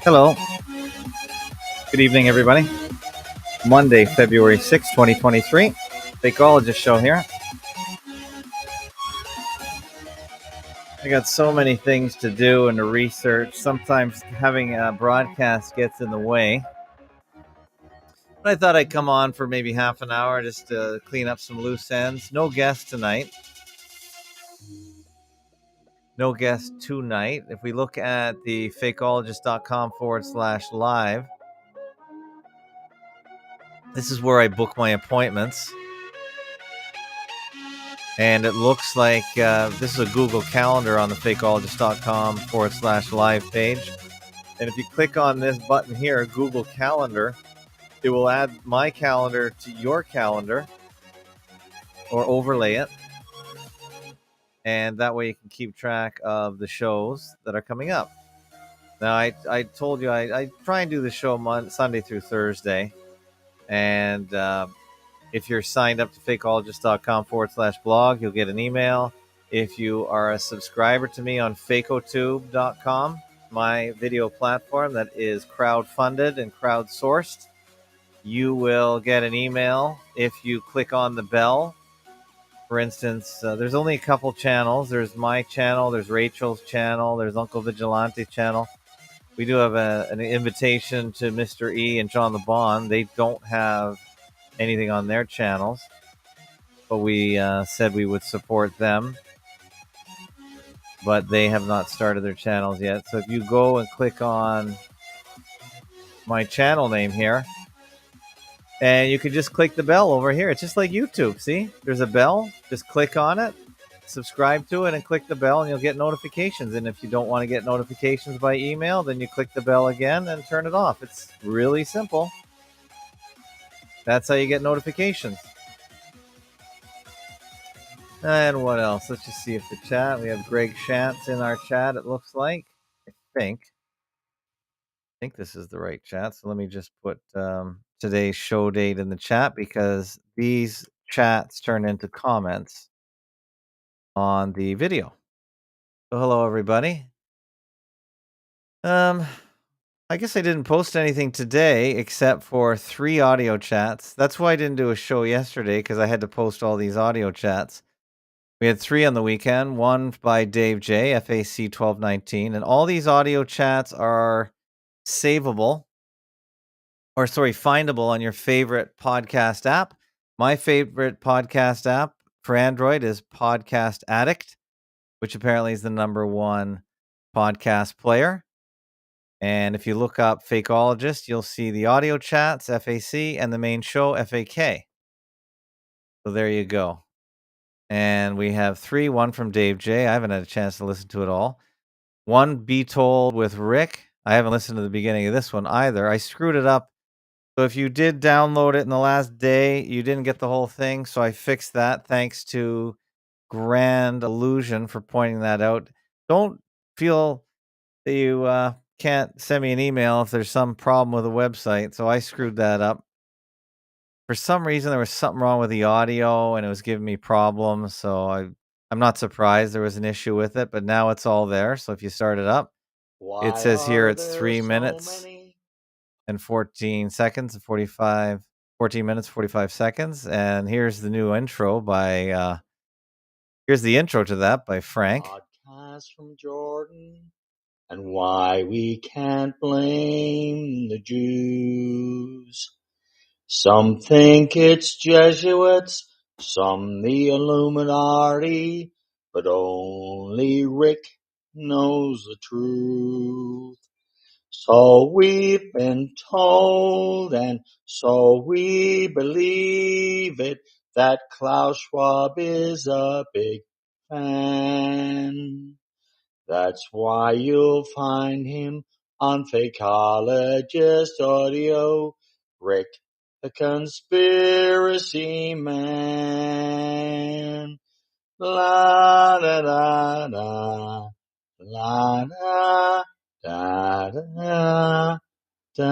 Hello. Good evening, everybody. Monday, February 6th, 2023. Fakeologist show here. I got so many things to do and to research. Sometimes having a broadcast gets in the way. But I thought I'd come on for maybe half an hour just to clean up some loose ends. No guest tonight. No guest tonight. If we look at the fakeologist.com/live, this is where I book my appointments. And it looks like this is a Google Calendar on the fakeologist.com/live page. And if you click on this button here, Google Calendar, it will add my calendar to your calendar or overlay it. And that way you can keep track of the shows that are coming up. Now, I told you I try and do the show Sunday through Thursday. And if you're signed up to fakeologist.com/blog, you'll get an email. If you are a subscriber to me on fakeotube.com, my video platform that is crowdfunded and crowdsourced, you will get an email if you click on the bell. For instance, there's only a couple channels. There's my channel, there's Rachel's channel, there's Uncle Vigilante's channel. We do have an invitation to Mr. E and John the Bond. They don't have anything on their channels, but we said we would support them, but they have not started their channels yet. So if you go and click on my channel name here, and you can just click the bell over here. It's just like YouTube. See, there's a bell. Just click on it, subscribe to it, and click the bell, and you'll get notifications. And if you don't want to get notifications by email, then you click the bell again and turn it off. It's really simple. That's how you get notifications. And what else? Let's just see if the chat. We have Greg Shantz in our chat, it looks like. I think this is the right chat. So let me just put today's show date in the chat, because these chats turn into comments on the video. So hello, everybody. I guess I didn't post anything today except for 3 audio chats. That's why I didn't do a show yesterday, because I had to post all these audio chats. We had 3 on the weekend, one by Dave J, FAC 1219, and all these audio chats are findable on your favorite podcast app. My favorite podcast app for Android is Podcast Addict, which apparently is the #1 podcast player. And if you look up Fakeologist, you'll see the audio chats, FAC, and the main show, FAK. So there you go. And we have 3, one from Dave J. I haven't had a chance to listen to it all. One, Be Told with Rick. I haven't listened to the beginning of this one either. I screwed it up. So if you did download it in the last day, you didn't get the whole thing. So I fixed that. Thanks to Grand Illusion for pointing that out. Don't feel that you can't send me an email if there's some problem with the website. So I screwed that up. For some reason, there was something wrong with the audio, and it was giving me problems. So I'm not surprised there was an issue with it, but now it's all there. So if you start it up, it says here it's 3 minutes and 14 seconds, 14 minutes, 45 seconds. And here's the new intro by, here's the intro to that by Frank. Podcast from Jordan, and why we can't blame the Jews. Some think it's Jesuits, some the Illuminati, but only Rick knows the truth. So we've been told, and so we believe it, that Klaus Schwab is a big fan. That's why you'll find him on Fakeologist Audio, Rick the Conspiracy Man. La da da da, la da da da da.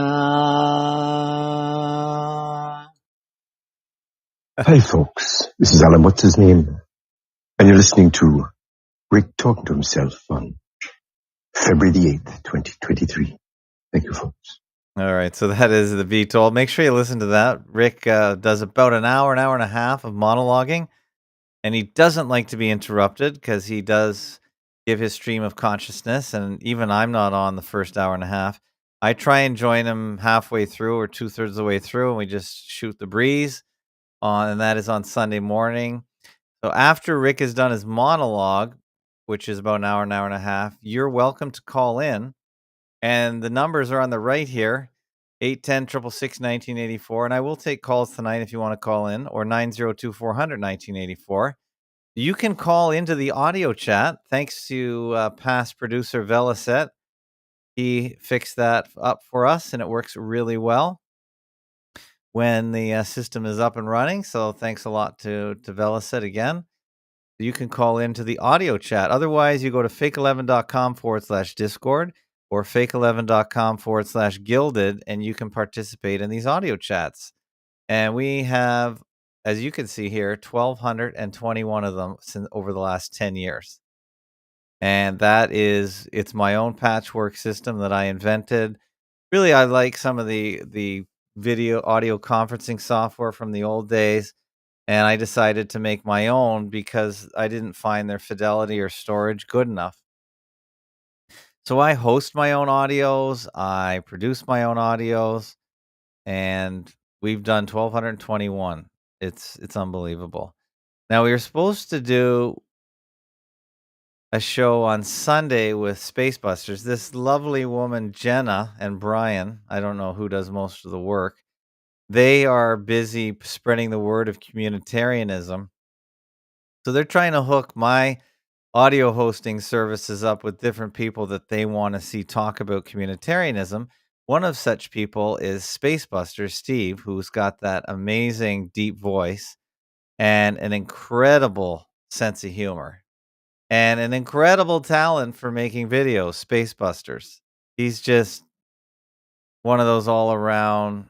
Hi folks, this is Alan, what's his name? And you're listening to Rick talking to himself on February the 8th, 2023. Thank you, folks. All right, so that is the Be Told. Make sure you listen to that. Rick does about an hour and a half of monologuing, and he doesn't like to be interrupted because he does give his stream of consciousness, and even I'm not on the first hour and a half. I try and join him halfway through or 2/3 of the way through, and we just shoot the breeze on, and that is on Sunday morning. So after Rick has done his monologue, which is about an hour and a half, you're welcome to call in. And the numbers are on the right here, 810-666-1984. And I will take calls tonight if you want to call in, or 902-400-1984. You can call into the audio chat. Thanks to past producer Velicet. He fixed that up for us, and it works really well when the system is up and running. So thanks a lot to Velicet again. You can call into the audio chat. Otherwise, you go to fake11.com/Discord or fake11.com/Gilded, and you can participate in these audio chats. And we have, as you can see here, 1,221 of them since over the last 10 years. And it's my own patchwork system that I invented. Really, I like some of the video audio conferencing software from the old days, and I decided to make my own because I didn't find their fidelity or storage good enough. So I host my own audios, I produce my own audios, and we've done 1,221. It's unbelievable. Now we were supposed to do a show on Sunday with Spacebusters. This lovely woman, Jenna and Brian, I don't know who does most of the work. They are busy spreading the word of communitarianism. So they're trying to hook my audio hosting services up with different people that they want to see talk about communitarianism. One of such people is Spacebuster Steve, who's got that amazing deep voice and an incredible sense of humor and an incredible talent for making videos. Spacebusters. He's just one of those all around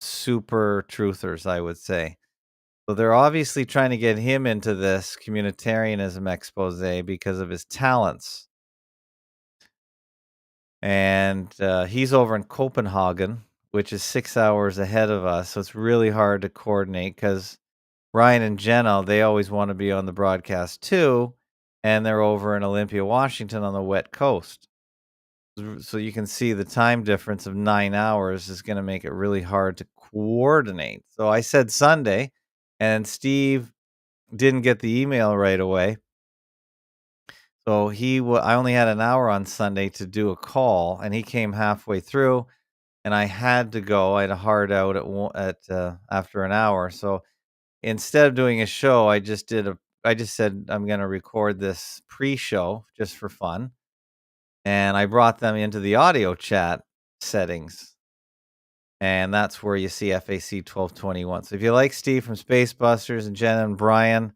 super truthers, I would say. So they're obviously trying to get him into this communitarianism expose because of his talents. And he's over in Copenhagen, which is 6 hours ahead of us. So it's really hard to coordinate because Ryan and Jenna, they always want to be on the broadcast too. And they're over in Olympia, Washington on the wet coast. So you can see the time difference of 9 hours is going to make it really hard to coordinate. So I said Sunday, and Steve didn't get the email right away. So I only had an hour on Sunday to do a call, and he came halfway through, and I had to go. I had a hard out after an hour. So instead of doing a show, I just said I'm going to record this pre-show just for fun, and I brought them into the audio chat settings, and that's where you see FAC 1221. So if you like Steve from Spacebusters and Jen and Brian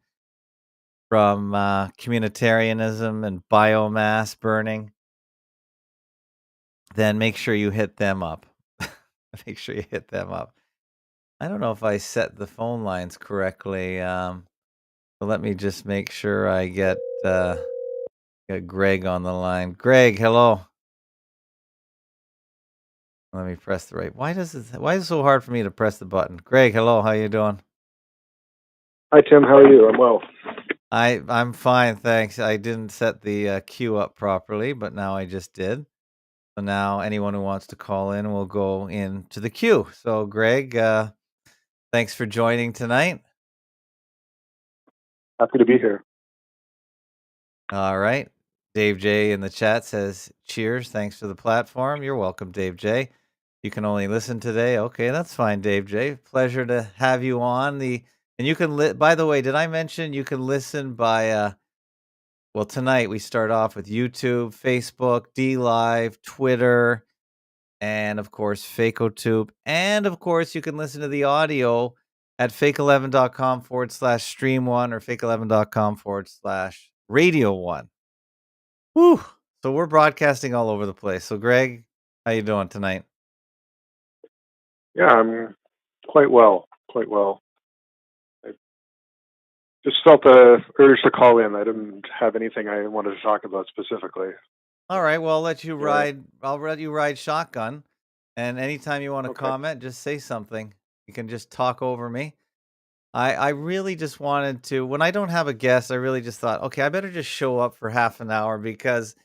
from communitarianism and biomass burning, then make sure you hit them up. Make sure you hit them up. I don't know if I set the phone lines correctly. But let me just make sure I get Greg on the line. Greg, hello. Let me press the right. Why is it so hard for me to press the button? Greg, hello. How you doing? Hi, Tim. How are you? I'm well. I'm fine, thanks. I didn't set the queue up properly, but now I just did. So now anyone who wants to call in will go into the queue. So Greg, thanks for joining tonight. Happy to be here. All right. Dave J in the chat says, cheers. Thanks for the platform. You're welcome, Dave J. You can only listen today. Okay, that's fine, Dave J. Pleasure to have you on. And you can by the way, did I mention you can listen by well, tonight we start off with YouTube, Facebook, D Live, Twitter, and of course Fakeotube. And of course, you can listen to the audio at fake11.com/stream1 or fake11.com/radio1. Whew. So we're broadcasting all over the place. So Greg, how you doing tonight? Yeah, I'm quite well. Quite well. I just felt the urge to call in. I didn't have anything I wanted to talk about specifically. All right. Well, I'll let you Yeah. ride. I'll let you ride shotgun. And anytime you want to Okay. comment, just say something. You can just talk over me. I really just wanted to, when I don't have a guest, I really just thought, okay, I better just show up for half an hour because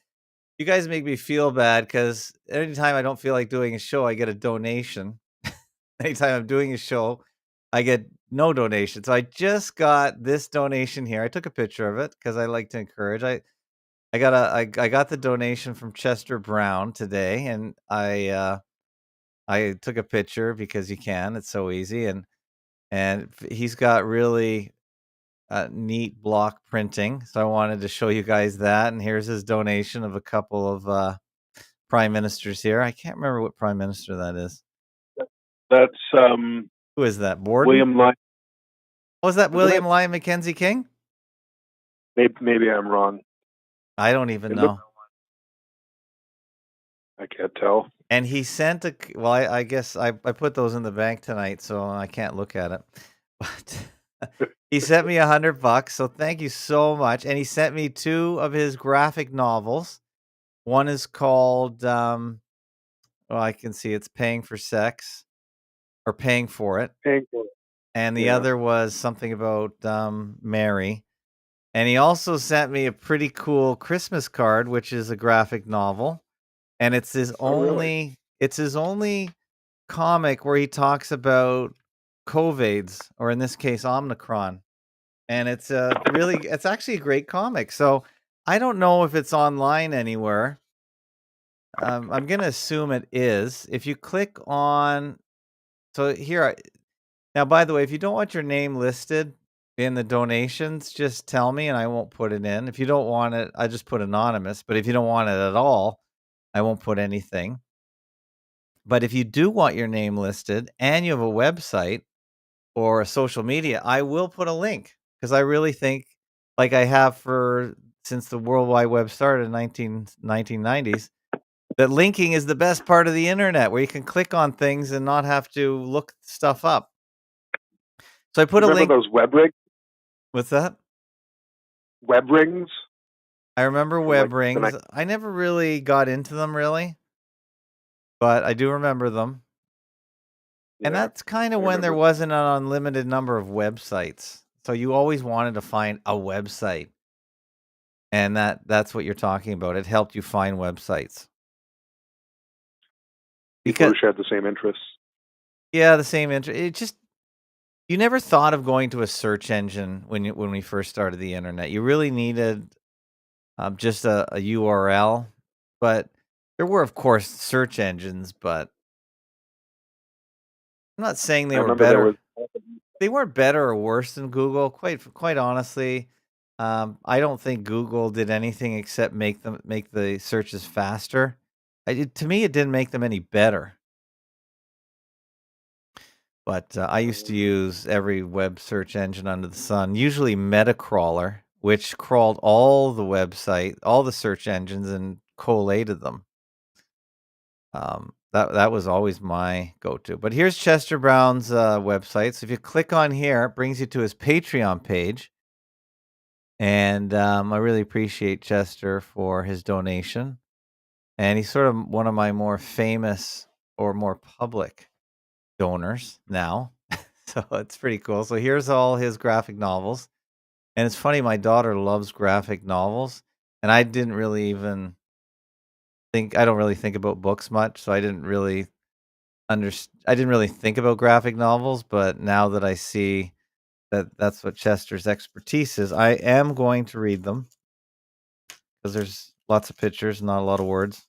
you guys make me feel bad because anytime I don't feel like doing a show, I get a donation. Anytime I'm doing a show, I get no donation. So I just got this donation here. I took a picture of it because I like to encourage. I got the donation from Chester Brown today, and I took a picture because you can. It's so easy, and he's got really neat block printing. So I wanted to show you guys that. And here's his donation of a couple of prime ministers here. I can't remember what prime minister that is. That's Who is that? Borden? William Lyon, Was that isn't William it? Lyon Mackenzie King? Maybe I'm wrong. I don't even It look. know. I can't tell. And he sent well, I guess I put those in the bank tonight, so I can't look at it. But he sent me $100, so thank you so much. And he sent me 2 of his graphic novels. One is called, well, I can see it's Paying for Sex or Paying for It. Paying for it. And the Yeah. other was something about Mary. And he also sent me a pretty cool Christmas card, which is a graphic novel. And it's his Oh, really? only comic where he talks about COVIDs, or in this case, Omicron. And it's actually a great comic. So I don't know if it's online anywhere. I'm going to assume it is. If you click on, so here, now, by the way, if you don't want your name listed in the donations, just tell me and I won't put it in. If you don't want it, I just put anonymous. But if you don't want it at all, I won't put anything. But if you do want your name listed and you have a website or a social media, I will put a link because I really think, like I have since the World Wide Web started in 1990s, that linking is the best part of the internet where you can click on things and not have to look stuff up. So I put a Remember link. those web rings? What's that? Web rings? I remember From web like the rings. I never really got into them really, but I do remember them. And Yeah, that's kind of I when there remember. wasn't an unlimited number of websites. So you always wanted to find a website. And that's what you're talking about. It helped you find websites. People Because who shared the same interests. yeah, the same interest. It just you never thought of going to a search engine when we first started the internet. You really needed just a URL, but there were of course search engines, but I'm not saying I they were remember there was. better. They weren't better or worse than Google. Quite honestly, I don't think Google did anything except make the searches faster. To me, it didn't make them any better. But I used to use every web search engine under the sun, usually Metacrawler, which crawled all the search engines, and collated them. That was always my go-to. But here's Chester Brown's website. So if you click on here, it brings you to his Patreon page. And I really appreciate Chester for his donation. And he's sort of one of my more famous or more public donors now. So it's pretty cool. So here's all his graphic novels. And it's funny, my daughter loves graphic novels. And I didn't really even I don't really think about books much. So I didn't really think about graphic novels. But now that I see that's what Chester's expertise is, I am going to read them. Because there's lots of pictures, not a lot of words.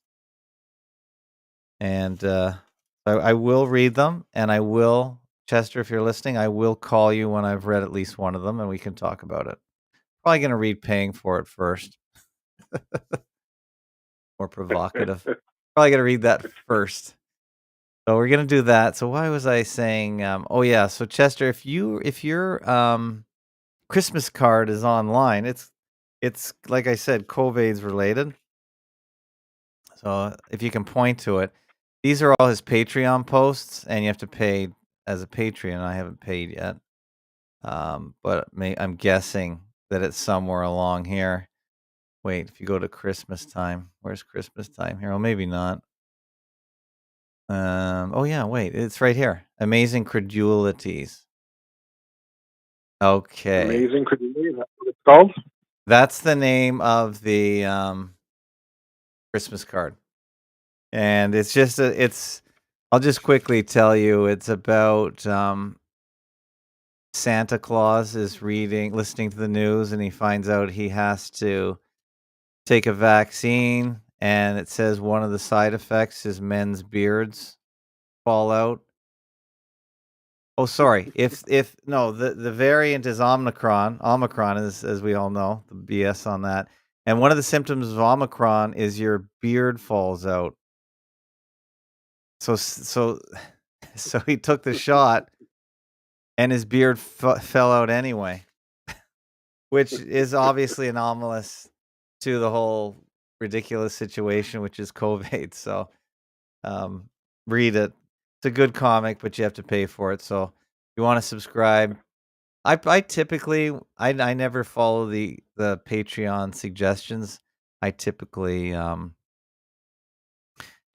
And I will read them, and I will, Chester, if you're listening, I will call you when I've read at least one of them, and we can talk about it. Probably going to read Paying for It first. More provocative. Probably going to read that first. So we're going to do that. So why was I saying? Oh yeah. So Chester, if your Christmas card is online, it's like I said, COVID's related. So if you can point to it, these are all his Patreon posts, and you have to pay as a Patreon. I haven't paid yet, but I'm guessing that it's somewhere along here. Wait, if you go to Christmas time, where's Christmas time here? Oh, maybe not. Oh yeah, wait, it's right here. Amazing credulities. Okay. Amazing credulity. That's what it's called. That's the name of the Christmas card. And it's just I'll just quickly tell you it's about Santa Claus is listening to the news, and he finds out he has to take a vaccine, and it says one of the side effects is men's beards fall out. Oh, sorry. If no, the variant is Omicron. Omicron is, as we all know, the BS on that. And one of the symptoms of Omicron is your beard falls out. So so he took the shot, and his beard fell out anyway, which is obviously anomalous to the whole ridiculous situation, which is COVID. So read it. It's a good comic, but you have to pay for it. So if you want to subscribe, I typically I never follow the Patreon suggestions. I typically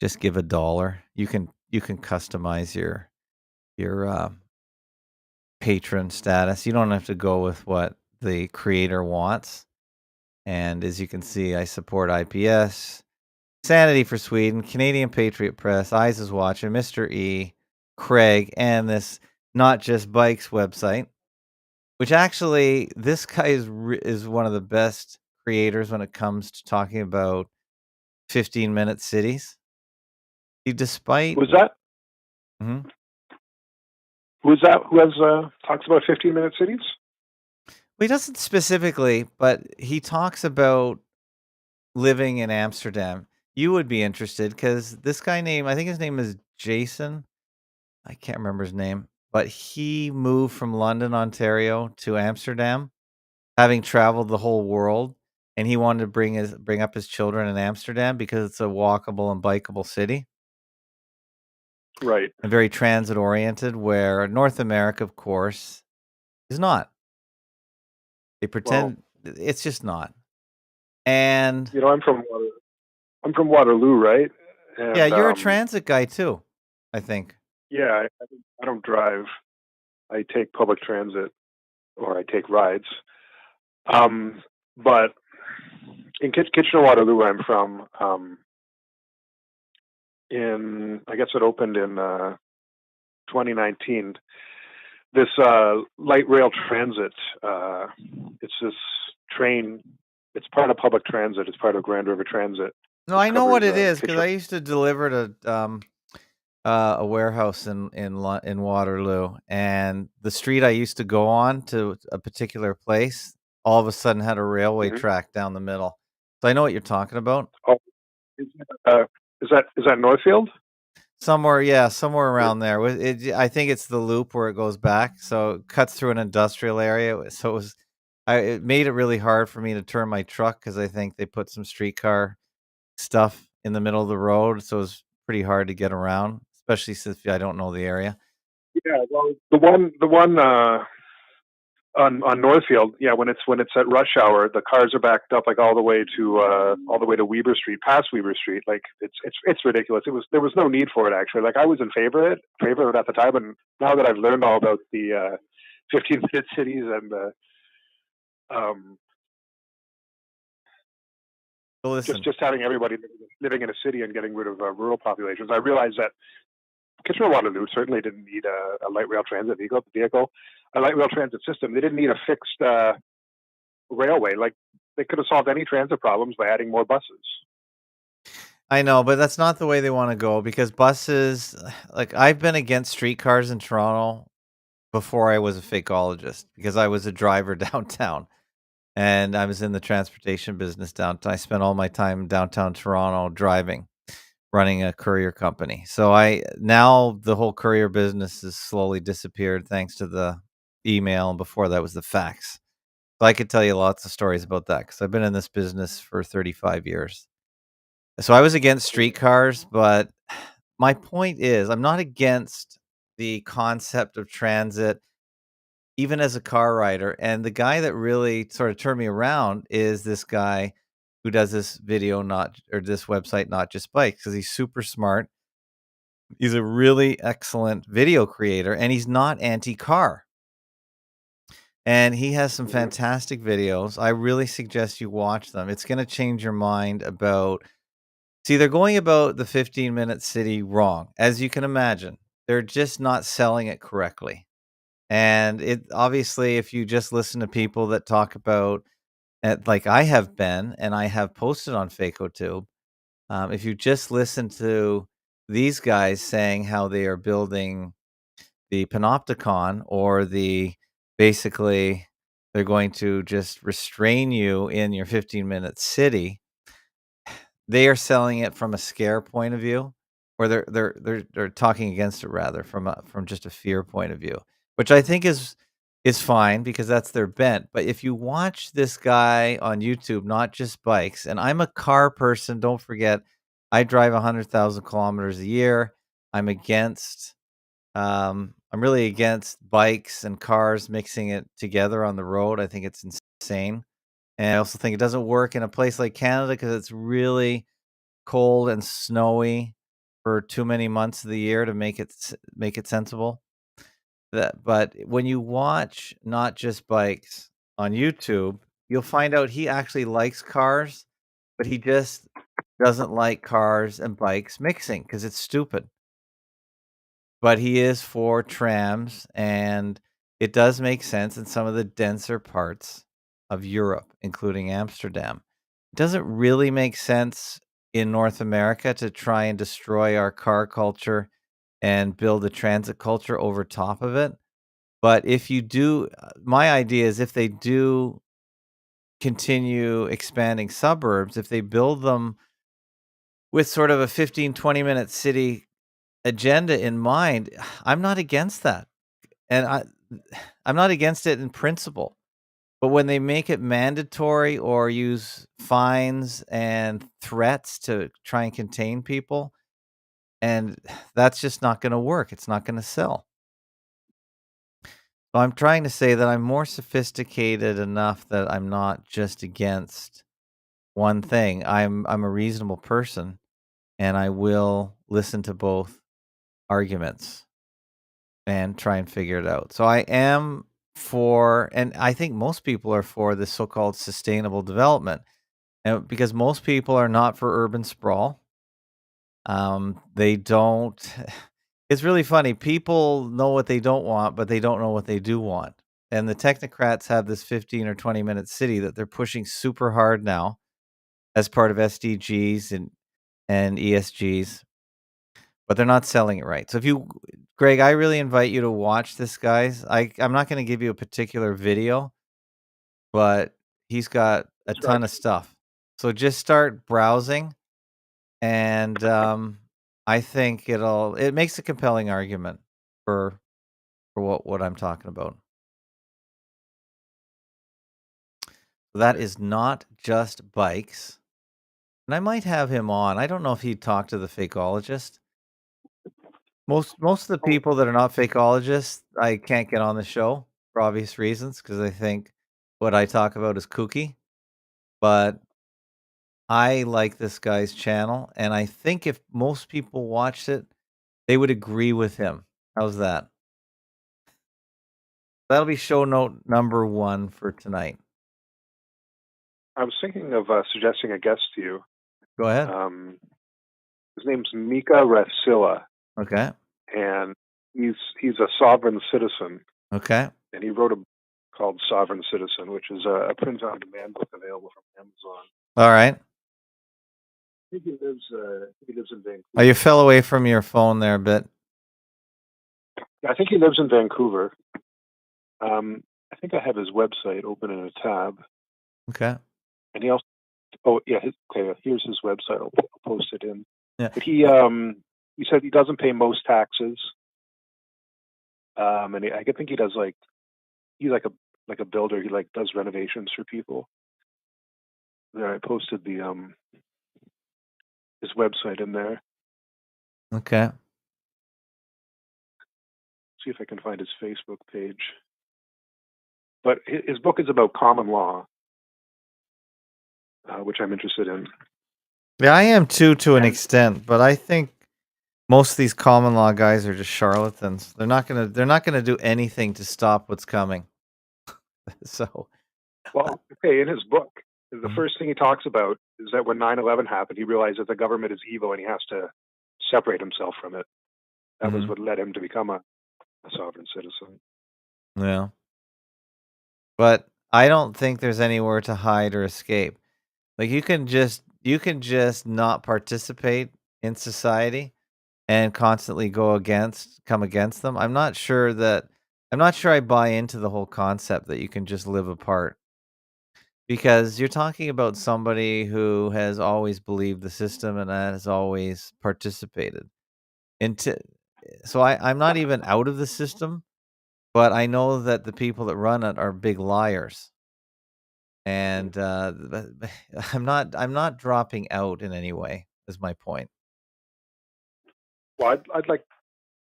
just give $1. You can customize your patron status. You don't have to go with what the creator wants. And as you can see, I support IPS, Sanity for Sweden, Canadian Patriot Press, Eyes is Watching, Mr. E, Craig, and this Not Just Bikes website. Which actually, this guy is one of the best creators when it comes to talking about 15-minute cities. Despite Was that Mhm. who has talks about 15-minute cities? Well, he doesn't specifically, but he talks about living in Amsterdam. You would be interested because this guy I think his name is Jason. I can't remember his name, but he moved from London, Ontario to Amsterdam, having traveled the whole world, and he wanted to bring up his children in Amsterdam because it's a walkable and bikeable city Right. and very transit oriented, where North America, of course, is not. They Well, pretend it's just not. And I'm from Waterloo, right? yeah, And you're a transit guy too, I think. yeah, I don't drive. I take public transit or I take rides. But in Kitchener-Waterloo, I'm from, I guess it opened in 2019. This light rail transit, it's this train. It's part of public transit. It's part of Grand River Transit. No, It I know covers what it is because Kitchener. I used to deliver to a warehouse in Waterloo, and the street I used to go on to a particular place all of a sudden had a railway Mhm. track down the middle. So I know what you're talking about. Oh, is that Northfield? Somewhere, yeah, somewhere Or- around there. I think it's the loop where it goes back, so it cuts through an industrial area. So it made it really hard for me to turn my truck because I think they put some streetcar stuff in the middle of the road, so it's pretty hard to get around, especially since I don't know the area. Yeah, well, the one on Northfield, yeah, when it's at rush hour, the cars are backed up like all the way to Weber Street, past Weber Street. Like it's ridiculous. There was no need for it actually. Like I was in favor of it at the time, and now that I've learned all about the 15-minute cities and um, So listen, just having everybody living in a city and getting rid of rural populations, I realized that Kitchener-Waterloo certainly didn't need a light rail transit vehicle, a light rail transit system. They didn't need a fixed railway. Like they could have solved any transit problems by adding more buses. I know, but that's not the way they want to go because buses, like I've been against streetcars in Toronto before I was a fakeologist because I was a driver downtown and I was in the transportation business downtown. I spent all my time downtown Toronto driving, running a courier company. So now the whole courier business has slowly disappeared thanks to the email, and before that was the fax. So I could tell you lots of stories about that because I've been in this business for 35 years. So I was against streetcars, but my point is I'm not against the concept of transit, even as a car rider. And the guy that really sort of turned me around is this guy who does this video, this website, Not Just Bikes, because he's super smart. He's a really excellent video creator, and he's not anti-car. And he has some fantastic videos. I really suggest you watch them. It's going to change your mind about. See, they're going about the 15-minute city wrong, as you can imagine. They're just not selling it correctly. And it obviously, if you just listen to people that talk about, like I have been, and I have posted on Fakeotube, if you just listen to these guys saying how they are building the panopticon, or basically they're going to just restrain you in your 15-minute city, they are selling it from a scare point of view, or they're talking against it rather from just a fear point of view, which I think is fine because that's their bent. But if you watch this guy on YouTube, Not Just Bikes, and I'm a car person, don't forget, I drive 100,000 kilometers a year. I'm against I'm really against bikes and cars mixing it together on the road. I think it's insane. And I also think it doesn't work in a place like Canada because it's really cold and snowy for too many months of the year to make it sensible. But when you watch Not Just Bikes on YouTube, you'll find out he actually likes cars, but he just doesn't like cars and bikes mixing because it's stupid. But he is for trams, and it does make sense in some of the denser parts of Europe, including Amsterdam. It doesn't really make sense in North America to try and destroy our car culture and build a transit culture over top of it. But if you do, my idea is if they do continue expanding suburbs, if they build them with sort of a 15-20 minute city agenda in mind, I'm not against that. And I'm not against it in principle, but when they make it mandatory or use fines and threats to try and contain people, and that's just not gonna work, it's not gonna sell. So I'm trying to say that I'm more sophisticated enough that I'm not just against one thing. I'm a reasonable person, and I will listen to both arguments and try and figure it out. So I am for, and I think most people are for, this so-called sustainable development, and because most people are not for urban sprawl. They don't. It's really funny. People know what they don't want, but they don't know what they do want. And the technocrats have this 15 or 20-minute city that they're pushing super hard now as part of SDGs and ESGs, but they're not selling it right. So Greg, I really invite you to watch this guy's. I'm not going to give you a particular video, but he's got a ton of stuff. So just start browsing, and I think it makes a compelling argument for what I'm talking about. So that is Not Just Bikes, and I might have him on. I don't know if he'd talk to the Fakeologist. Most of the people that are not Fakeologists, I can't get on the show for obvious reasons because I think what I talk about is kooky. But I like this guy's channel, and I think if most people watched it, they would agree with him. How's that? That'll be show note number 1 for tonight. I was thinking of suggesting a guest to you. Go ahead. His name's Mika Rathsila, Okay. and he's a sovereign citizen, Okay. and he wrote a book called Sovereign Citizen, which is a print-on-demand book available from Amazon. All right. I think he lives in Vancouver. Oh, you fell away from your phone there a bit. I think he lives in Vancouver. I think I have his website open in a tab. Okay. And he also, here's his website. I'll post it in. Yeah. But he said he doesn't pay most taxes. And I think he does he's like a builder. He does renovations for people. There, I posted his website in there. Okay. See if I can find his Facebook page. But his book is about common law. which I'm interested in. Yeah, I am too, to an And extent, but I think most of these common law guys are just charlatans. They're not gonna do anything to stop what's coming. So, well, okay, in his book, the Mhm. first thing he talks about is that when 9/11 happened, he realized that the government is evil and he has to separate himself from it. That was Mhm. what led him to become a sovereign citizen. Yeah. But I don't think there's anywhere to hide or escape. Like you can just not participate in society and constantly come against them. I'm not sure I buy into the whole concept that you can just live apart, because you're talking about somebody who has always believed the system and has always participated. Into so I'm not even out of the system, but I know that the people that run it are big liars. Mhm. And I'm not dropping out in any way, is my point. Well, I'd like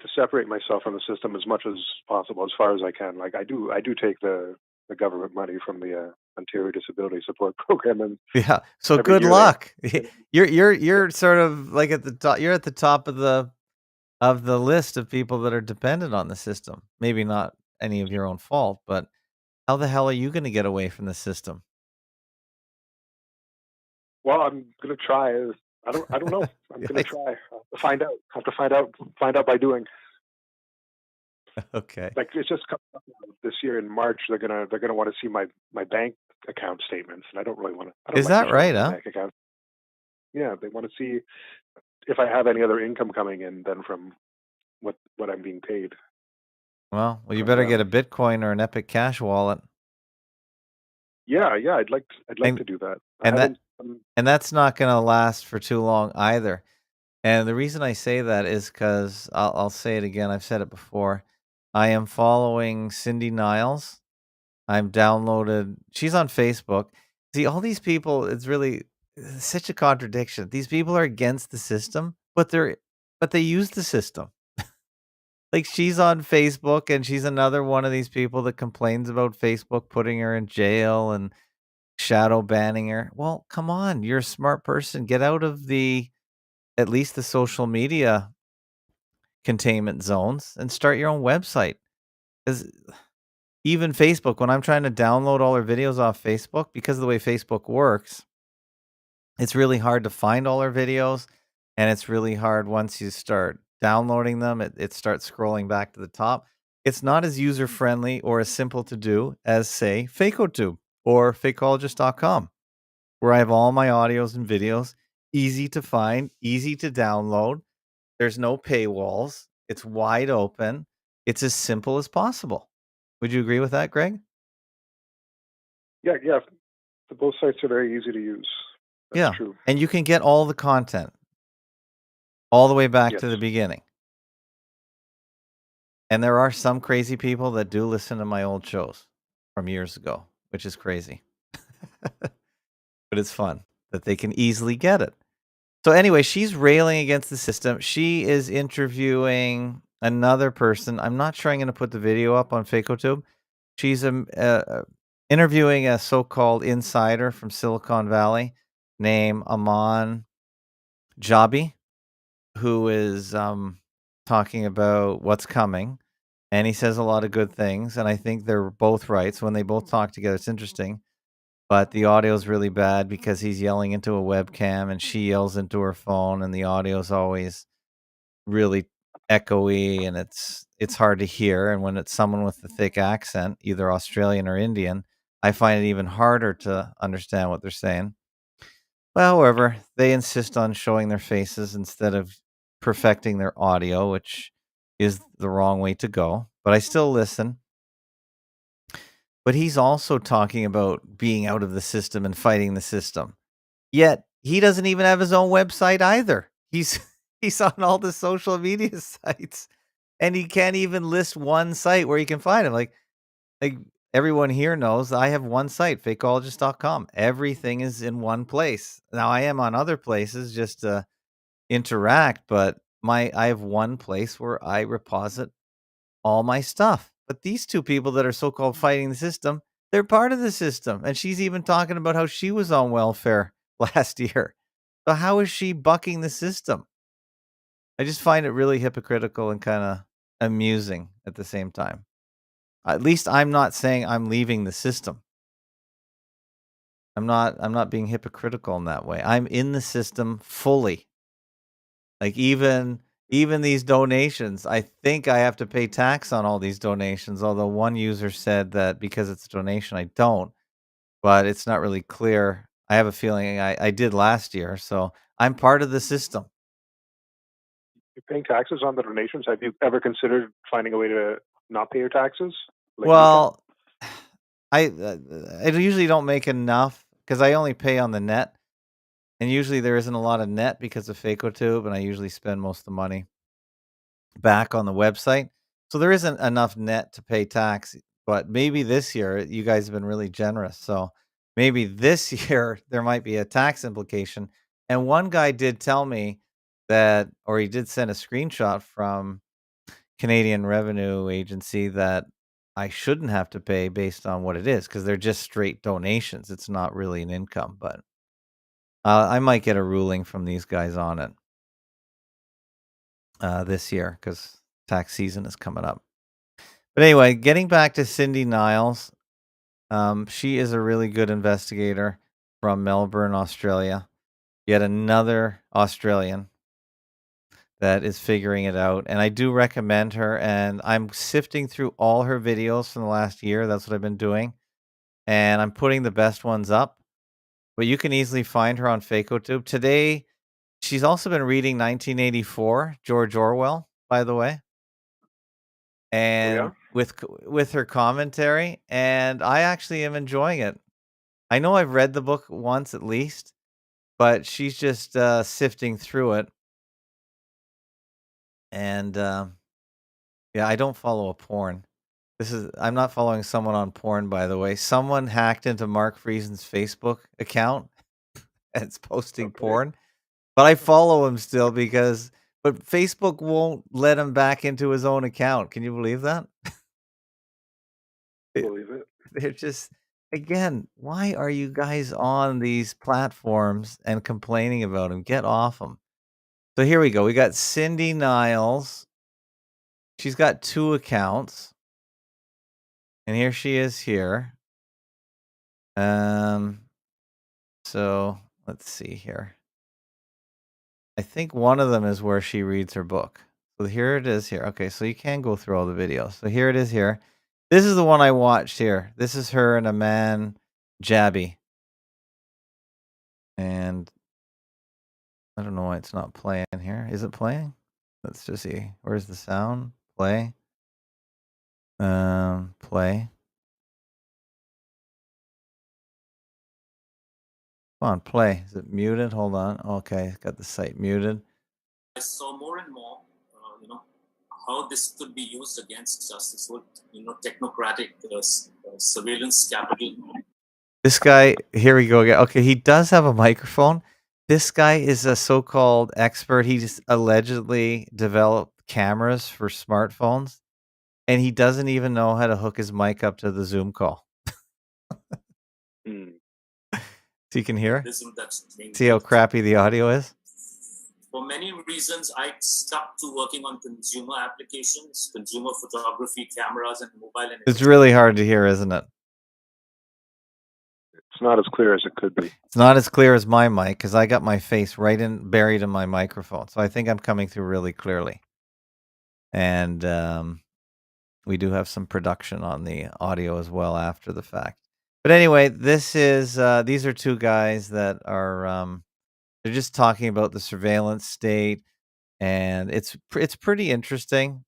to separate myself from the system as much as possible, as far as I can. Like I do take the government money from the Ontario Disability Support Program, and Yeah. So every good year they, luck. You're sort of like at the top. You're at the top of the list of people that are dependent on the system. Maybe not any of your own fault, but how the hell are you going to get away from the system? well, I'm gonna try. I don't know. I'm gonna I- try. I'll have to find out. Have to find out by doing. okay. Like it's just coming up this year in March. They're gonna want to see my bank account statements, and I don't really want to. I don't Is like to that show right? my Huh? bank account. Yeah, they want to see if I have any other income coming in than from what I'm being paid Well, you from better get them. a Bitcoin or an Epic Cash wallet, Yeah, yeah, I'd like and to do that. I and that haven't. and that's not going to last for too long either. And the reason I say that is because I'll say it again. I've said it before. I am following Cindy Niles. I'm downloaded. She's on Facebook. See, all these people. It's such a contradiction. These people are against the system, but they use the system. Like she's on Facebook, and she's another one of these people that complains about Facebook putting her in jail and shadow banning her. Well, come on, you're a smart person. Get out of the at least the social media containment zones and start your own website. Because even Facebook, when I'm trying to download all our videos off Facebook, because of the way Facebook works, it's really hard to find all our videos. And it's really hard once you start downloading them, it starts scrolling back to the top. It's not as user friendly or as simple to do as, say, FakeoTube or Fakeologist.com, where I have all my audios and videos, easy to find, easy to download. There's no paywalls. It's wide open. It's as simple as possible. Would you agree with that, Greg? Yeah, yeah. Both sites are very easy to use. That's Yeah. true. And you can get all the content all the way back Yes. to the beginning. And there are some crazy people that do listen to my old shows from years ago, which is crazy. But it's fun that they can easily get it. So anyway, she's railing against the system. She is interviewing another person. I'm not sure I'm going to put the video up on FakeoTube. She's interviewing a so-called insider from Silicon Valley named Amon Jabi, who is talking about what's coming, and he says a lot of good things. And I think they're both right. So when they both talk together, it's interesting. But the audio is really bad because he's yelling into a webcam and she yells into her phone, and the audio is always really echoey, and it's hard to hear. And when it's someone with a thick accent, either Australian or Indian, I find it even harder to understand what they're saying. Well, however, they insist on showing their faces instead of perfecting their audio, which is the wrong way to go. But I still listen. But he's also talking about being out of the system and fighting the system. Yet he doesn't even have his own website either. He's he's on all the social media sites, and he can't even list one site where you can find him. Like everyone here knows, I have one site, fakeologist.com. Everything is in one place. Now I am on other places just to interact, but my I have one place where I reposit all my stuff. But these two people that are so-called fighting the system, They're part of the system, and she's even talking about how she was on welfare last year. So how is she bucking the system? I just find it really hypocritical and kinda amusing at the same time. At least I'm not saying I'm leaving the system. I'm not being hypocritical in that way. I'm in the system fully. Like, even these donations, I think I have to pay tax on all these donations, although one user said that because it's a donation, I don't, but it's not really clear. I have a feeling I did last year, so I'm part of the system. You're paying taxes on the donations. Have you ever considered finding a way to not pay your taxes, like we can? Well, I usually don't make enough because I only pay on the net, and usually there isn't a lot of net because of Facotube, and I usually spend most of the money back on the website. So there isn't enough net to pay tax, but maybe this year you guys have been really generous. So maybe this year there might be a tax implication. And one guy did tell me that, or he did send a screenshot from Canadian Revenue Agency that I shouldn't have to pay based on what it is because they're just straight donations. It's not really an income, but I might get a ruling from these guys on it this year because tax season is coming up. But anyway, getting back to Cindy Niles, she is a really good investigator from Melbourne, Australia. Yet another Australian that is figuring it out. And I do recommend her. And I'm sifting through all her videos from the last year. That's what I've been doing. And I'm putting the best ones up. But you can easily find her on Facotube. Today, she's also been reading 1984, George Orwell, by the way. Oh yeah. And with her commentary, and I actually am enjoying it. I know I've read the book once at least, but she's just sifting through it. And yeah, I don't follow a porn. I'm not following someone on porn, by the way. Someone hacked into Mark Friesen's Facebook account and it's posting Okay. porn, but I follow him still but Facebook won't let him back into his own account. Can you believe that? Believe it. They're just again, why are you guys on these platforms and complaining about them? Get off them. So here we go. We got Cindy Niles. She's got 2 accounts. And here she is here. So let's see here. I think one of them is where she reads her book. So here it is here. Okay, so you can go through all the videos. So here it is here. This is the one I watched here. This is her and a man, Jabby. And I don't know why it's not playing here. Is it playing? Let's just see. Where's the sound? Play. Play. Come on, play. Is it muted? Hold on. Okay, got the site muted. I saw more and more, how this could be used against us. This would, technocratic surveillance capital. This guy, here we go again. Okay, he does have a microphone. This guy is a so-called expert. He just allegedly developed cameras for smartphones, and he doesn't even know how to hook his mic up to the Zoom call. So you can hear? See how crappy the audio is? For many reasons, I stuck to working on consumer applications, consumer photography, cameras, and mobile. It's really hard to hear, isn't it? It's not as clear as it could be. It's not as clear as my mic because I got my face buried in my microphone. So I think I'm coming through really clearly. And we do have some production on the audio as well after the fact. But anyway, these are 2 guys that are they're just talking about the surveillance state, and it's pretty interesting.